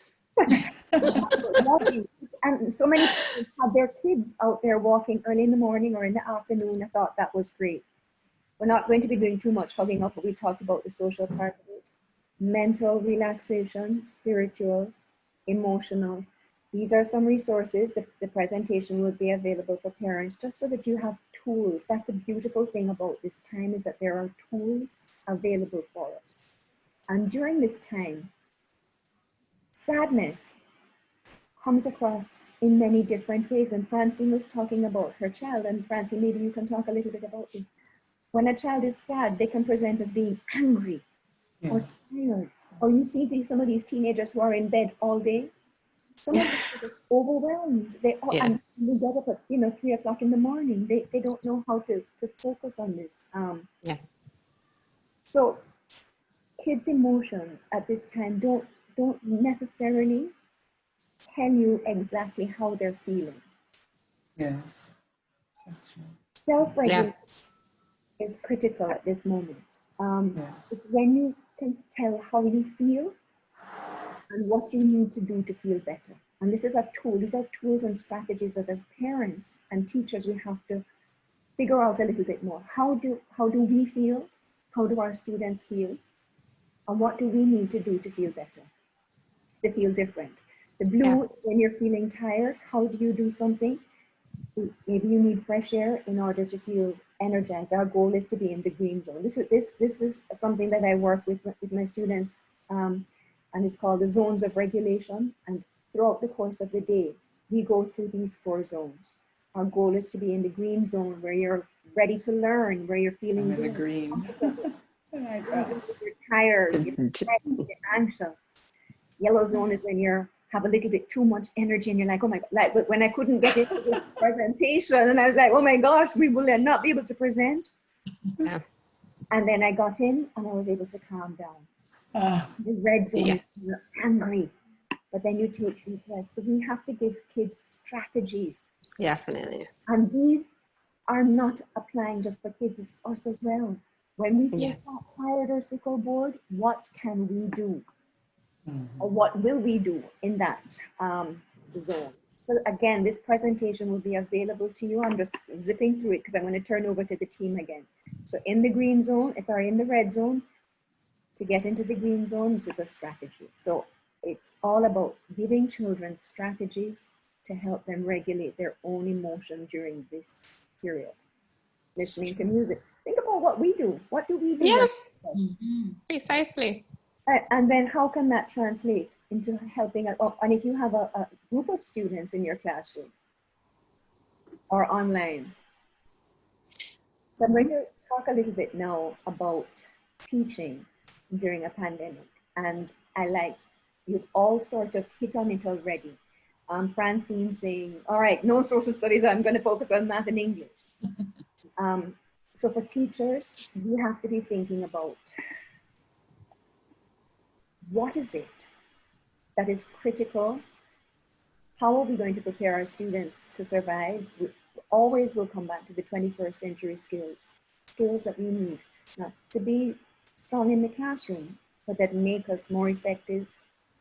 And so many people have their kids out there walking early in the morning or in the afternoon. I thought that was great. We're not going to be doing too much hugging up, but we talked about the social part of it. Mental relaxation, spiritual, emotional. These are some resources. The presentation will be available for parents just so that you have tools. That's the beautiful thing about this time, is that there are tools available for us. And during this time, sadness comes across in many different ways. When Francene was talking about her child, and Francene, maybe you can talk a little bit about this. When a child is sad, they can present as being angry or tired. Or you see some of these teenagers who are in bed all day. Some of them are just overwhelmed. And they get up at 3 o'clock in the morning. They don't know how to focus on this. Yes. So kids' emotions at this time don't necessarily tell you exactly how they're feeling. Yes, that's true. Self-regulation is critical at this moment. Yes. It's when you can tell how you feel and what you need to do to feel better. And this is a tool. These are tools and strategies that as parents and teachers, we have to figure out a little bit more. How do we feel? How do our students feel? And what do we need to do to feel better, to feel different? The blue, when you're feeling tired, how do you do something? Maybe you need fresh air in order to feel energized. Our goal is to be in the green zone. This is something that I work with my students, and it's called the zones of regulation. And throughout the course of the day, we go through these 4 zones. Our goal is to be in the green zone, where you're ready to learn, where you're feeling I'm in the green. you're tired, you're anxious. Yellow zone is when you have a little bit too much energy and you're like, oh my God, like when I couldn't get into this presentation and I was like, oh my gosh, we will not be able to present. Yeah. And then I got in and I was able to calm down. The red zone, you're angry, but then you take deep breaths. So we have to give kids strategies. Definitely. And these are not applying just for kids, it's us as well. When we feel tired or sick or bored, what can we do? Or what will we do in that zone? So again, this presentation will be available to you. I'm just zipping through it because I'm going to turn over to the team again. So in the green zone, in the red zone, to get into the green zone, this is a strategy. So it's all about giving children strategies to help them regulate their own emotion during this period. Listening to music. Think about what we do. What do we do? Yeah, precisely. And then how can that translate into helping? And if you have a group of students in your classroom or online. So I'm going to talk a little bit now about teaching during a pandemic. And you've all sort of hit on it already. Francene saying, all right, no social studies, I'm going to focus on math and English. So for teachers, you have to be thinking about, what is it that is critical? How are we going to prepare our students to survive? We always will come back to the 21st century skills that we need, not to be strong in the classroom, but that make us more effective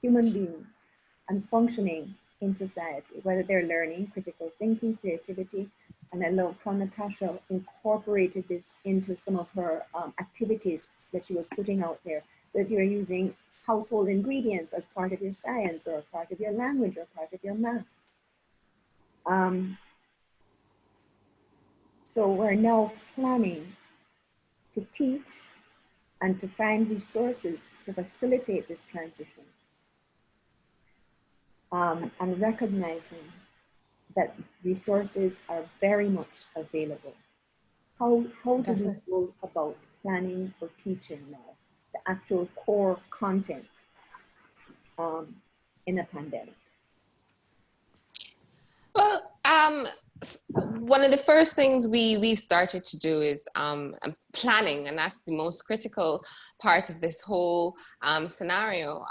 human beings and functioning in society, whether they're learning critical thinking, creativity. And I love how Natasha incorporated this into some of her activities that she was putting out there. So if you're using household ingredients as part of your science or part of your language or part of your math. So we're now planning to teach and to find resources to facilitate this transition. And recognizing that resources are very much available. How do we go about planning for teaching now? The actual core content in a pandemic? Well, one of the first things we've started to do is planning, and that's the most critical part of this whole scenario.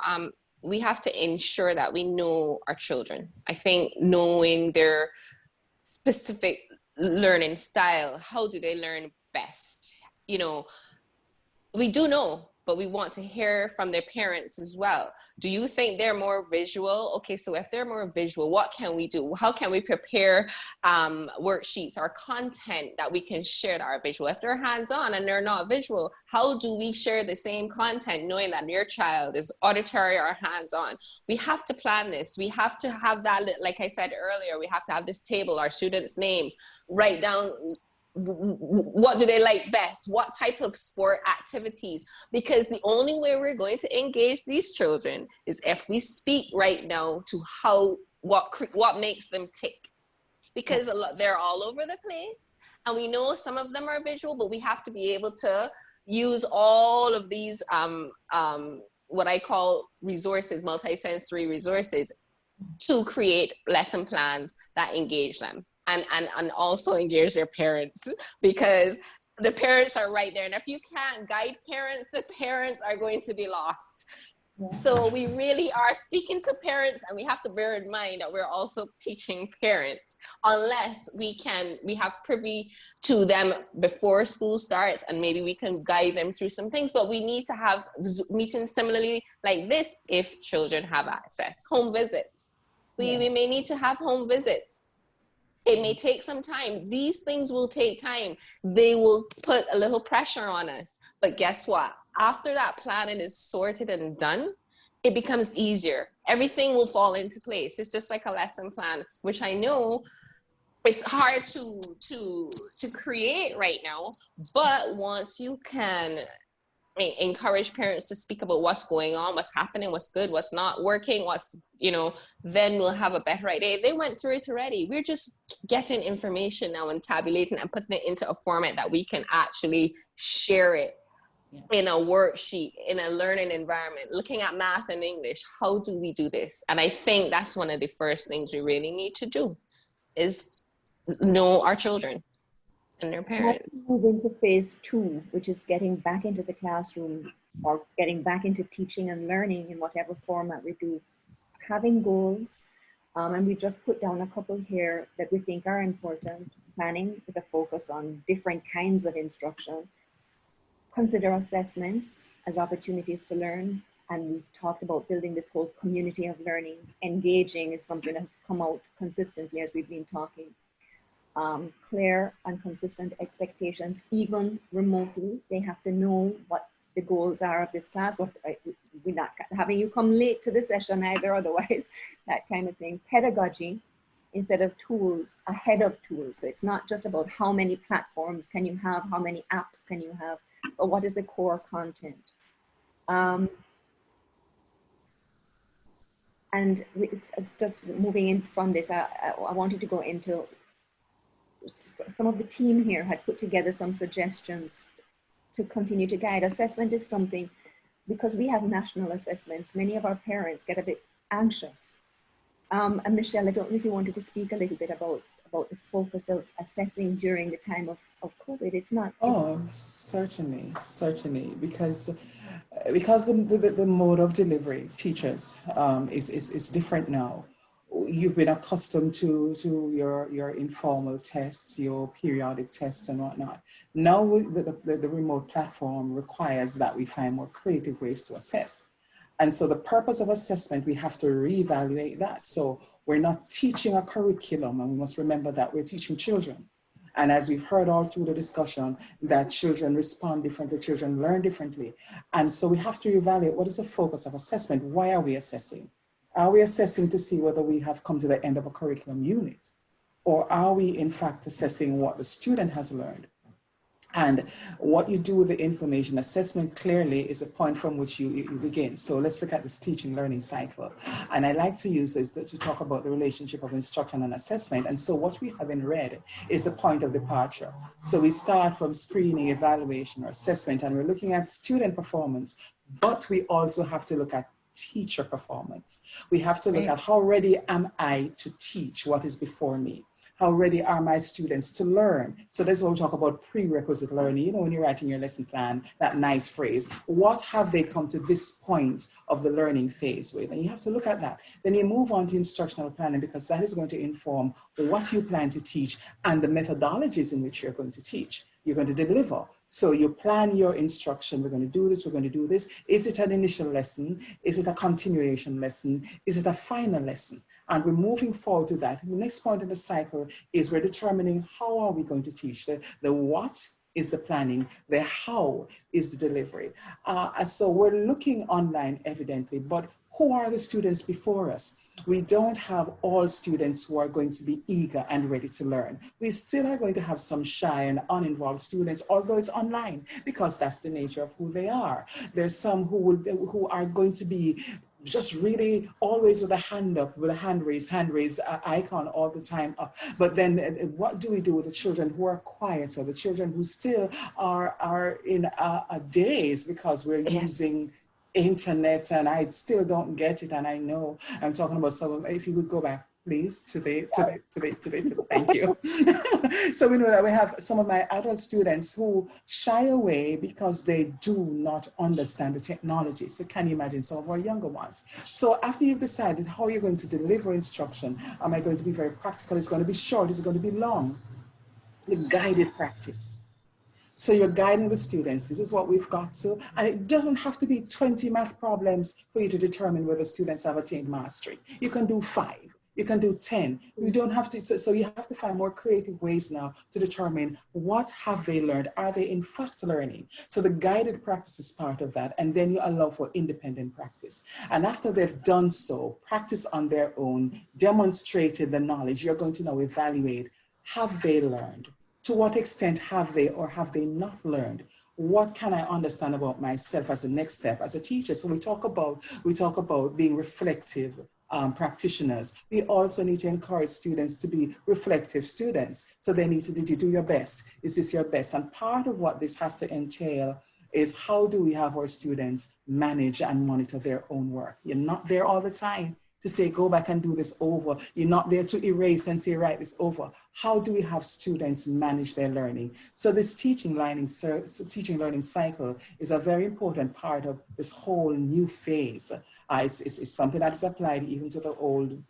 We have to ensure that we know our children. I think knowing their specific learning style, how do they learn best? You know, we do know but we want to hear from their parents as well. Do you think they're more visual? Okay, so if they're more visual, what can we do? How can we prepare worksheets or content that we can share that are visual? If they're hands-on and they're not visual, how do we share the same content knowing that your child is auditory or hands-on? We have to plan this. We have to have that, like I said earlier, we have to have this table, our students' names, write down what do they like best, what type of sport activities, because the only way we're going to engage these children is if we speak right now to what makes them tick, because they're all over the place, and we know some of them are visual, but we have to be able to use all of these what I call resources, multisensory resources, to create lesson plans that engage them. And also engage their parents, because the parents are right there. And if you can't guide parents, the parents are going to be lost. Yeah. So we really are speaking to parents, and we have to bear in mind that we're also teaching parents, unless we have privy to them before school starts, and maybe we can guide them through some things. But we need to have meetings similarly like this if children have access. Home visits. We may need to have home visits. It may take some time. These things will take time. They will put a little pressure on us. But guess what? After that planning is sorted and done, it becomes easier. Everything will fall into place. It's just like a lesson plan, which I know it's hard to create right now. But once you can encourage parents to speak about what's going on, what's happening, what's good, what's not working, then we'll have a better idea. They went through it already. We're just getting information now and tabulating and putting it into a format that we can actually share it in a worksheet, in a learning environment, looking at math and English. How do we do this? And I think that's one of the first things we really need to do, is know our children and their parents. Move into phase 2, which is getting back into the classroom, or getting back into teaching and learning in whatever format we do. Having goals, and we just put down a couple here that we think are important. Planning with a focus on different kinds of instruction. Consider assessments as opportunities to learn. And we talked about building this whole community of learning. Engaging is something that has come out consistently as we've been talking. Clear and consistent expectations, even remotely. They have to know what the goals are of this class. We're not having you come late to the session either, otherwise, that kind of thing. Pedagogy instead of tools, ahead of tools. So it's not just about how many platforms can you have, how many apps can you have, but what is the core content. And it's just moving in from this, I wanted to go into some of the team here had put together some suggestions to continue to guide. Assessment is something, because we have national assessments, many of our parents get a bit anxious. And Michele, I don't know if you wanted to speak a little bit about the focus of assessing during the time of COVID. It's not. Certainly, because the mode of delivery, teachers, is different now. You've been accustomed to your informal tests, your periodic tests and whatnot. Now the remote platform requires that we find more creative ways to assess. And so the purpose of assessment, we have to reevaluate that. So we're not teaching a curriculum, and we must remember that we're teaching children. And as we've heard all through the discussion, that children respond differently, children learn differently. And so we have to evaluate, what is the focus of assessment? Why are we assessing? Are we assessing to see whether we have come to the end of a curriculum unit? Or are we in fact assessing what the student has learned? And what you do with the information assessment clearly is a point from which you begin. So let's look at this teaching learning cycle. And I like to use this to talk about the relationship of instruction and assessment. And so what we have in red is the point of departure. So we start from screening, evaluation, or assessment, and we're looking at student performance, but we also have to look at teacher performance. We have to look at how ready am I to teach what is before me? How ready are my students to learn? So that's what we talk about prerequisite learning. You know, when you're writing your lesson plan, that nice phrase, what have they come to this point of the learning phase with? And you have to look at that. Then you move on to instructional planning, because that is going to inform what you plan to teach and the methodologies in which you're going to teach. You're going to deliver. So you plan your instruction. We're going to do this, we're going to do this. Is it an initial lesson? Is it a continuation lesson? Is it a final lesson? And we're moving forward to that. The next point in the cycle is we're determining how are we going to teach. The what is the planning, the how is the delivery. So we're looking online evidently, but who are the students before us? We don't have all students who are going to be eager and ready to learn. We still are going to have some shy and uninvolved students, although it's online, because that's the nature of who they are. There's some who are going to be just really always with a hand up, with a hand raise icon all the time up. But then what do we do with the children who are quieter, the children who still are in a daze because we're using internet, and I still don't get it, and I know I'm talking about some. If you would go back, please, to the thank you. So we know that we have some of my adult students who shy away because they do not understand the technology. So can you imagine some of our younger ones? So after you've decided how you're going to deliver instruction, am I going to be very practical? It's going to be short, it's going to be long. The guided practice. So you're guiding the students. This is what we've got to, and it doesn't have to be 20 math problems for you to determine whether students have attained mastery. You can do 5, you can do 10. You don't have to, so you have to find more creative ways now to determine what have they learned. Are they in fact learning? So the guided practice is part of that, and then you allow for independent practice. And after they've done so, practice on their own, demonstrated the knowledge, you're going to now evaluate, have they learned? To what extent have they or have they not learned? What can I understand about myself as the next step as a teacher? So we talk about being reflective practitioners. We also need to encourage students to be reflective students. So they need to, did you do your best? Is this your best? And part of what this has to entail is how do we have our students manage and monitor their own work? You're not there all the time to say, go back and do this over. You're not there to erase and say, right, this over. How do we have students manage their learning? So this teaching learning cycle is a very important part of this whole new phase. It's something that is applied even to the old,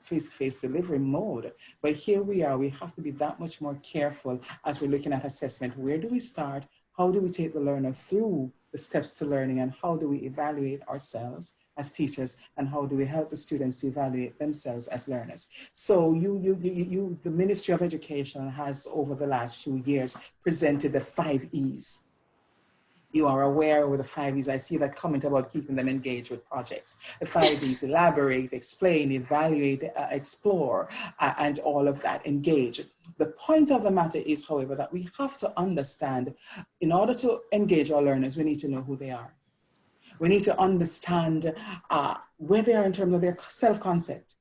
face-to-face delivery mode. But here we are, we have to be that much more careful as we're looking at assessment. Where do we start? How do we take the learner through the steps to learning, and how do we evaluate ourselves as teachers, and how do we help the students to evaluate themselves as learners? So the Ministry of Education has over the last few years presented the 5 E's. You are aware with the 5 E's. I see that comment about keeping them engaged with projects. The 5 E's: elaborate, explain, evaluate, explore, and all of that, engage. The point of the matter is, however, that we have to understand, in order to engage our learners, we need to know who they are. We need to understand where they are in terms of their self-concept.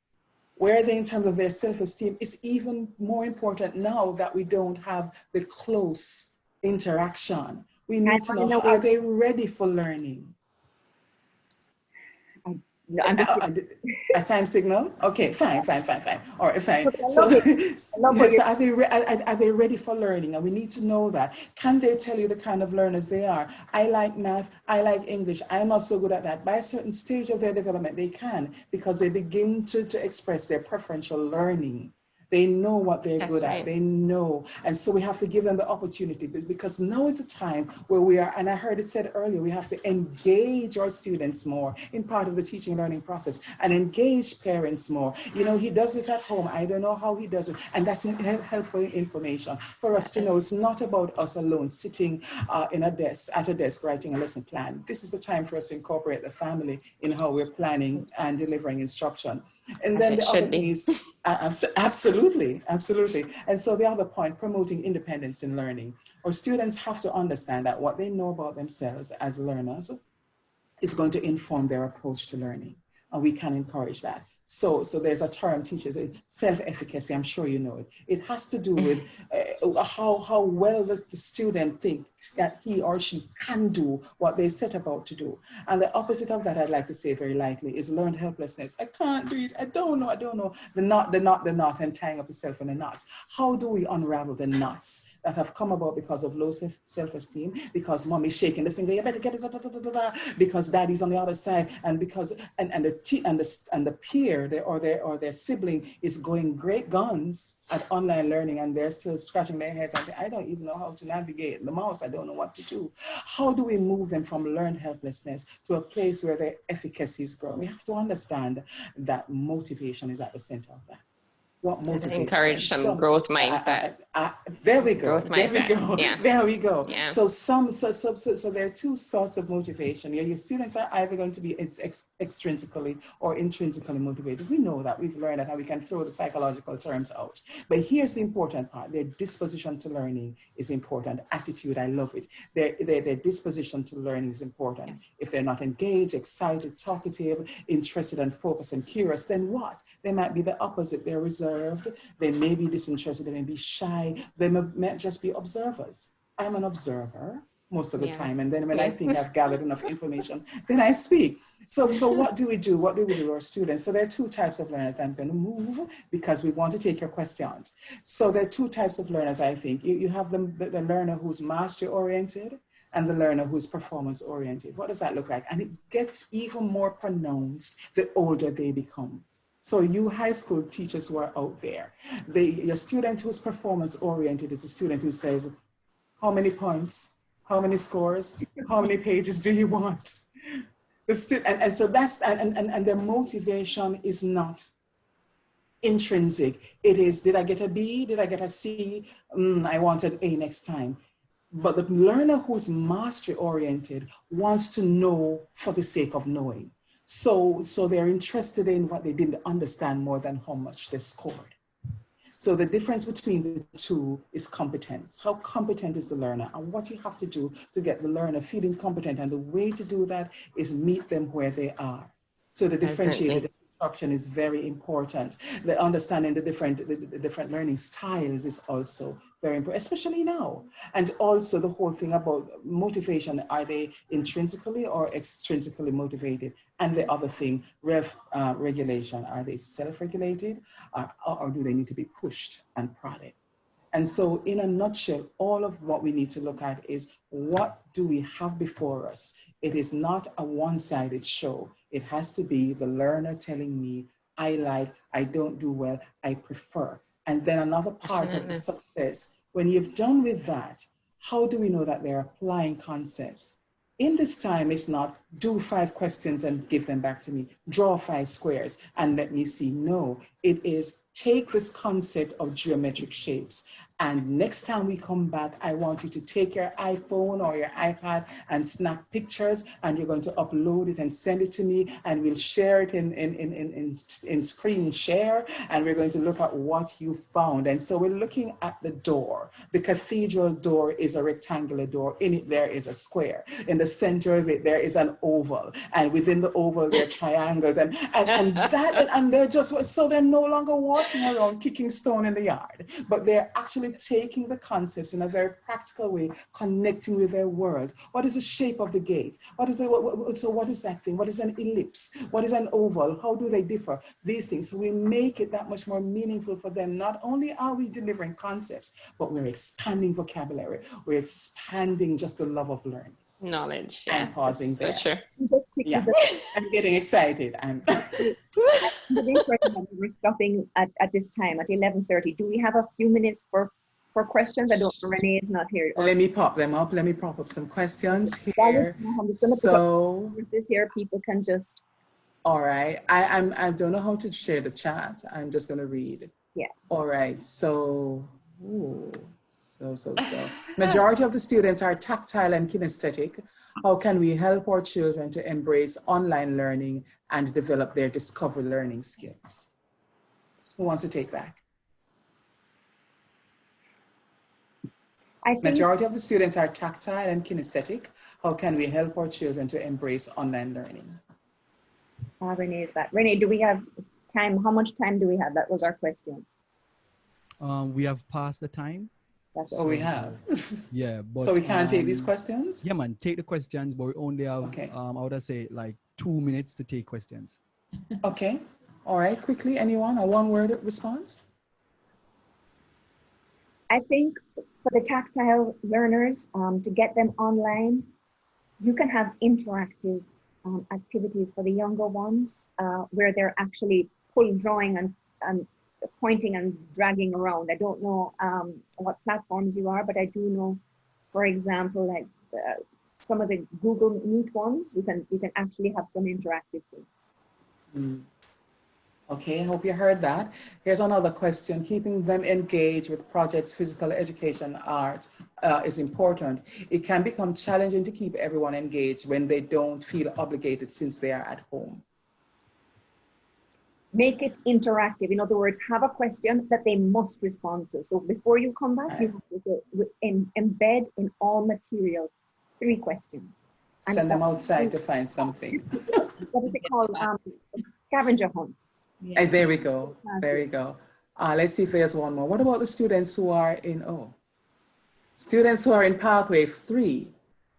Where are they in terms of their self-esteem? It's even more important now that we don't have the close interaction. We need to know, are they ready for learning? A time signal? Okay, fine. All right, fine. So are they ready for learning? And we need to know that. Can they tell you the kind of learners they are? I like math, I like English, I'm not so good at that. By a certain stage of their development, they can, because they begin to express their preferential learning. They know what they're good at. They know. And so we have to give them the opportunity, because now is the time where we are, and I heard it said earlier, we have to engage our students more in part of the teaching and learning process, and engage parents more. He does this at home. I don't know how he does it. And that's helpful information for us to know. It's not about us alone sitting at a desk writing a lesson plan. This is the time for us to incorporate the family in how we're planning and delivering instruction. And then the other thing is, absolutely. And so the other point, promoting independence in learning. Our students have to understand that what they know about themselves as learners is going to inform their approach to learning. And we can encourage that. So there's a term teachers, self-efficacy, I'm sure you know it. It has to do with how well the student thinks that he or she can do what they set about to do. And the opposite of that, I'd like to say very lightly, is learned helplessness. I can't do it, I don't know. The knot, and tying up yourself in the knots. How do we unravel the knots that have come about because of low self-esteem, because mom is shaking the finger, you better get it, because daddy's on the other side, and because and the peer or their sibling is going great guns at online learning, and they're still scratching their heads and I don't even know how to navigate the mouse. I don't know what to do. How do we move them from learned helplessness to a place where their efficacy is growing? We have to understand that motivation is at the center of that. What motivates encourage them? some growth mindset. There we go. Growth mindset. Yeah. There we go. Yeah. So there are two sorts of motivation. Your students are either going to be extrinsically or intrinsically motivated. We know that. We've learned that, how we can throw the psychological terms out. But here's the important part. Their disposition to learning is important. Attitude, I love it. Their disposition to learning is important. Yes. If they're not engaged, excited, talkative, interested and focused and curious, then what? They might be the opposite. They're reserved. They may be disinterested. They may be shy. They may just be observers. I'm an observer most of the time. And then when I think I've gathered enough information, then I speak. So what do we do? What do we do with our students? So there are two types of learners. I'm going to move because we want to take your questions. So there are two types of learners, I think. You have the learner who's mastery-oriented and the learner who's performance-oriented. What does that look like? And it gets even more pronounced the older they become. So you high school teachers who are out there, your student who's performance-oriented is a student who says, how many points, how many scores, how many pages do you want? And so that's, and their motivation is not intrinsic. It is, did I get a B? Did I get a C? I want an A next time. But the learner who's mastery-oriented wants to know for the sake of knowing. So they're interested in what they didn't understand more than how much they scored. So the difference between the two is competence. How competent is the learner and what you have to do to get the learner feeling competent. And the way to do that is meet them where they are. So the differentiated instruction is very important. The understanding the different learning styles is also very important, especially now. And also the whole thing about motivation, are they intrinsically or extrinsically motivated? And the other thing, regulation, are they self-regulated or do they need to be pushed and prodded? And so in a nutshell, all of what we need to look at is what do we have before us? It is not a one-sided show. It has to be the learner telling me, I like, I don't do well, I prefer. And then another part of the success, when you've done with that, how do we know that they're applying concepts? In this time, it's not do 5 questions and give them back to me, draw 5 squares and let me see. No, it is take this concept of geometric shapes. And next time we come back, I want you to take your iPhone or your iPad and snap pictures, and you're going to upload it and send it to me, and we'll share it in screen share, and we're going to look at what you found. And so we're looking at the door. The cathedral door is a rectangular door. In it, there is a square. In the center of it, there is an oval. And within the oval, there are triangles. And they're just, so they're no longer walking around kicking stone in the yard, but they're actually taking the concepts in a very practical way, connecting with their world. What is the shape of the gate? What is that thing? What is an ellipse? What is an oval? How do they differ? These things. So we make it that much more meaningful for them. Not only are we delivering concepts, but we're expanding vocabulary. We're expanding just the love of learning. Knowledge. I'm Yes, pausing there. so true. Yeah, I'm getting excited. We're stopping at this time at 11:30. Do we have a few minutes for questions? I don't know, Renee is not here. Let me pop them up. Let me pop up some questions here. I'm just going to put up resources here. People can just. All right. I don't know how to share the chat. I'm just going to read. Yeah. All right. So. Majority of the students are tactile and kinesthetic. How can we help our children to embrace online learning and develop their discovery learning skills? Who wants to take that? I think majority of the students are tactile and kinesthetic. How can we help our children to embrace online learning? Renee is back. Renee, do we have time? How much time do we have? That was our question. We have passed the time. That's we have. Yeah, but so we can't take these questions? Yeah, man, take the questions, but we only have, I would say, like 2 minutes to take questions. Okay. All right. Quickly, anyone? A one-word response? I think For the tactile learners, to get them online, you can have interactive activities for the younger ones where they're actually drawing and pointing and dragging around. I don't know what platforms you are, but I do know, for example, like some of the Google Meet ones, you can actually have some interactive things. Mm. Okay, I hope you heard that. Here's another question. Keeping them engaged with projects, physical education, art is important. It can become challenging to keep everyone engaged when they don't feel obligated since they are at home. Make it interactive. In other words, have a question that they must respond to. So before you come back, you have to say, embed in all material 3 questions. And send them outside to find something. What is it called? Scavenger hunts. Yeah. And there we go. There we go. Let's see if there's one more. What about the students who are in students who are in pathway 3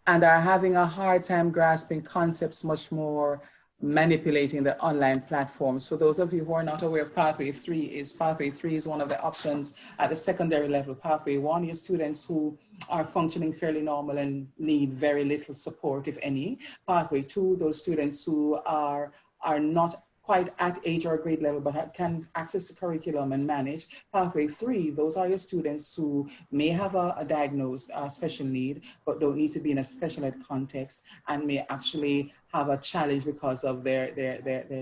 and are having a hard time grasping concepts, much more manipulating the online platforms? For those of you who are not aware of pathway 3 is one of the options at the secondary level. Pathway 1 is students who are functioning fairly normal and need very little support, if any. Pathway 2, those students who are not quite at age or grade level, but can access the curriculum and manage. Pathway 3, those are your students who may have a diagnosed special need, but don't need to be in a special ed context and may actually have a challenge because of their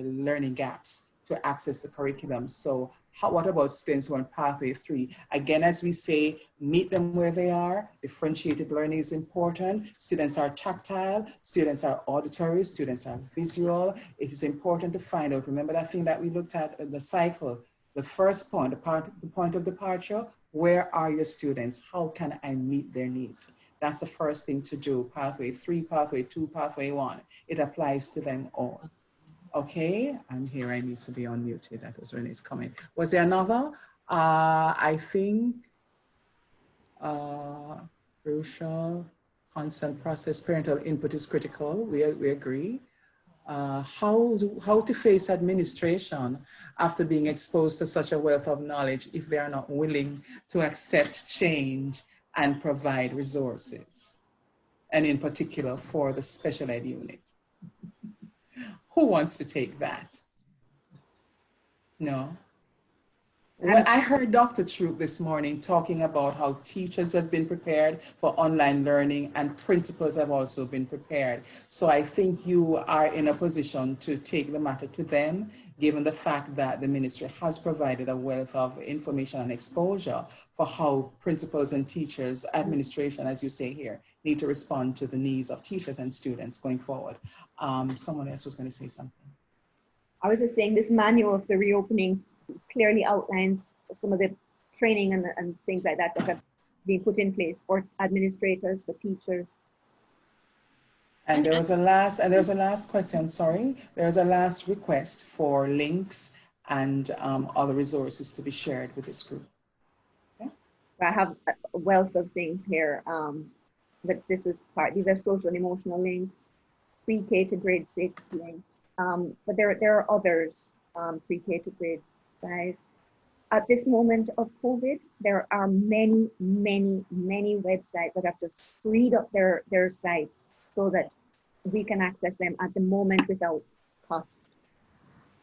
learning gaps to access the curriculum. So what about students who are in pathway 3? Again, as we say, meet them where they are. Differentiated learning is important. Students are tactile, students are auditory, students are visual. It is important to find out, remember that thing that we looked at in the cycle, the first point, the point of departure, where are your students? How can I meet their needs? That's the first thing to do. Pathway 3, pathway 2, pathway 1. It applies to them all. Okay, and here I need to be unmuted. That was Renee's comment. Was there another? I think crucial, constant process, parental input is critical. We agree. How to face administration after being exposed to such a wealth of knowledge if they are not willing to accept change and provide resources, and in particular for the special ed unit. Who wants to take that? No? Well, I heard Dr. Troop this morning talking about how teachers have been prepared for online learning and principals have also been prepared. So I think you are in a position to take the matter to them, given the fact that the ministry has provided a wealth of information and exposure for how principals and teachers, administration, as you say here, need to respond to the needs of teachers and students going forward. Someone else was going to say something. I was just saying this manual of the reopening clearly outlines some of the training and things like that that have been put in place for administrators, for teachers. And there was a last question, sorry. There was a last request for links and other resources to be shared with this group. Okay. I have a wealth of things here, but this is these are social and emotional links, pre-K to grade 6 links, but there are others, pre-K to grade 5. At this moment of COVID, there are many websites that have just freed up their sites so that we can access them at the moment without cost.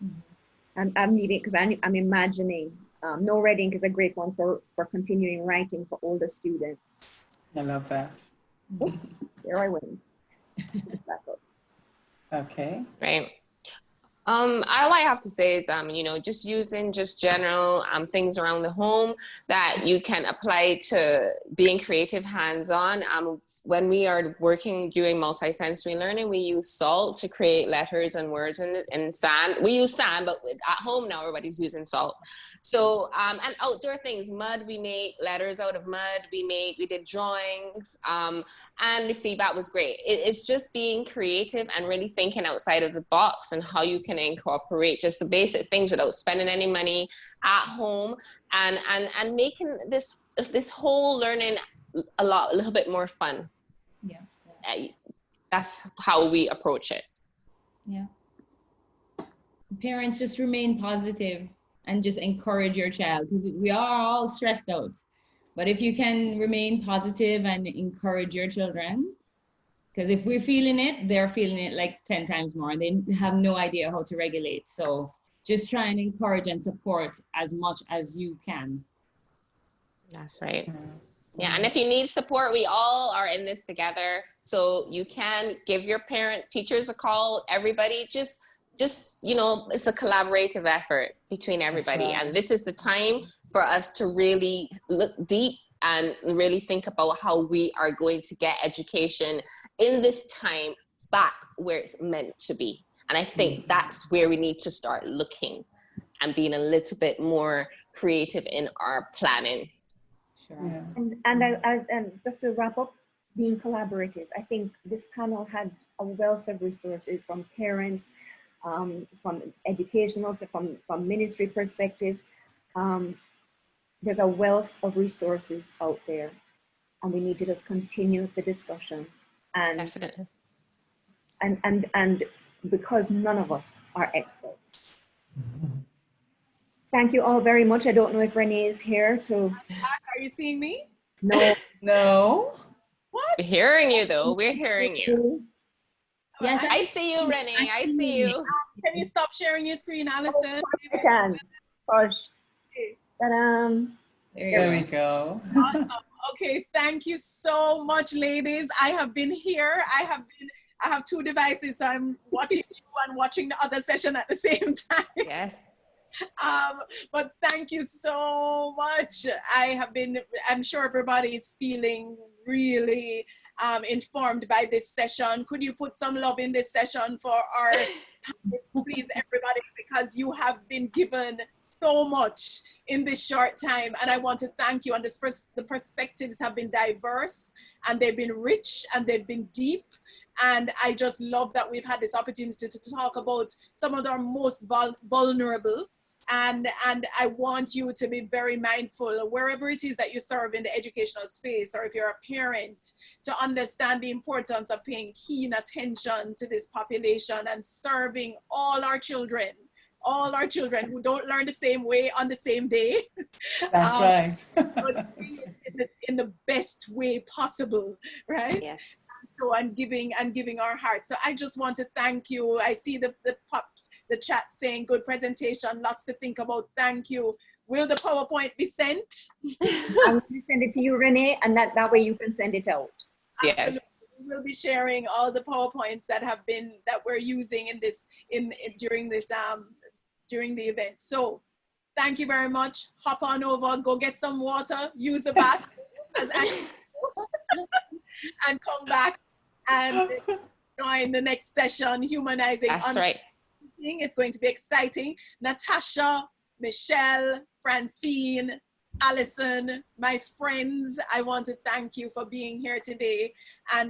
Mm-hmm. I'm leaving because I'm imagining, No Red Ink is a great one for continuing writing for older students. I love that. Oops, there I went. Okay. Right. All I have to say is, just using general things around the home that you can apply to being creative hands-on. When we are working doing multisensory learning, we use salt to create letters and words and sand. We use sand, but at home now everybody's using salt. So, and outdoor things, mud, we made letters out of mud, we did drawings, and the feedback was great. It's just being creative and really thinking outside of the box and how you can incorporate just the basic things without spending any money at home and making this whole learning a little bit more fun. Yeah. That's how we approach it. Yeah. Parents, just remain positive and just encourage your child, because we are all stressed out. But if you can remain positive and encourage your children, because if we're feeling it, they're feeling it like 10 times more, and they have no idea how to regulate. So just try and encourage and support as much as you can. That's right. Yeah, and if you need support, we all are in this together. So you can give your teachers a call, everybody, just, you know, it's a collaborative effort between everybody. Right. And this is the time for us to really look deep and really think about how we are going to get education in this time back where it's meant to be. And I think that's where we need to start looking and being a little bit more creative in our planning. Sure. Yeah. And just to wrap up, being collaborative, I think this panel had a wealth of resources from parents, from educational, from ministry perspective. There's a wealth of resources out there, and we need to just continue the discussion. And definitely. And because none of us are experts. Thank you all very much. I don't know if Renee is here to. Are you seeing me? No. No. What? We're hearing you though. We're hearing you. Yes, I see you, Renee. I see you. Can you stop sharing your screen, Allison? I can. Gosh. There we go. Awesome. Okay, thank you so much, ladies. I have been here. I have two devices, so I'm watching you and watching the other session at the same time. Yes. But thank you so much. I'm sure everybody is feeling really informed by this session. Could you put some love in this session for our panelists, please, everybody, because you have been given so much in this short time, and I want to thank you. And the perspectives have been diverse, and they've been rich, and they've been deep. And I just love that we've had this opportunity to talk about some of our most vulnerable. And I want you to be very mindful, wherever it is that you serve in the educational space, or if you're a parent, to understand the importance of paying keen attention to this population and serving all our children who don't learn the same way on the same day. That's right. But in the best way possible, right? Yes. So and giving our hearts. So I just want to thank you. I see the chat saying good presentation, lots to think about. Thank you. Will the PowerPoint be sent? I'm going to send it to you, Renee, and that way you can send it out. Absolutely. We'll be sharing all the PowerPoints that we're using during the event. So thank you very much. Hop on over, go get some water, use a bath, and come back and join the next session, Humanizing. That's right. It's going to be exciting. Natasha, Michele, Francene, Allison, my friends, I want to thank you for being here today. And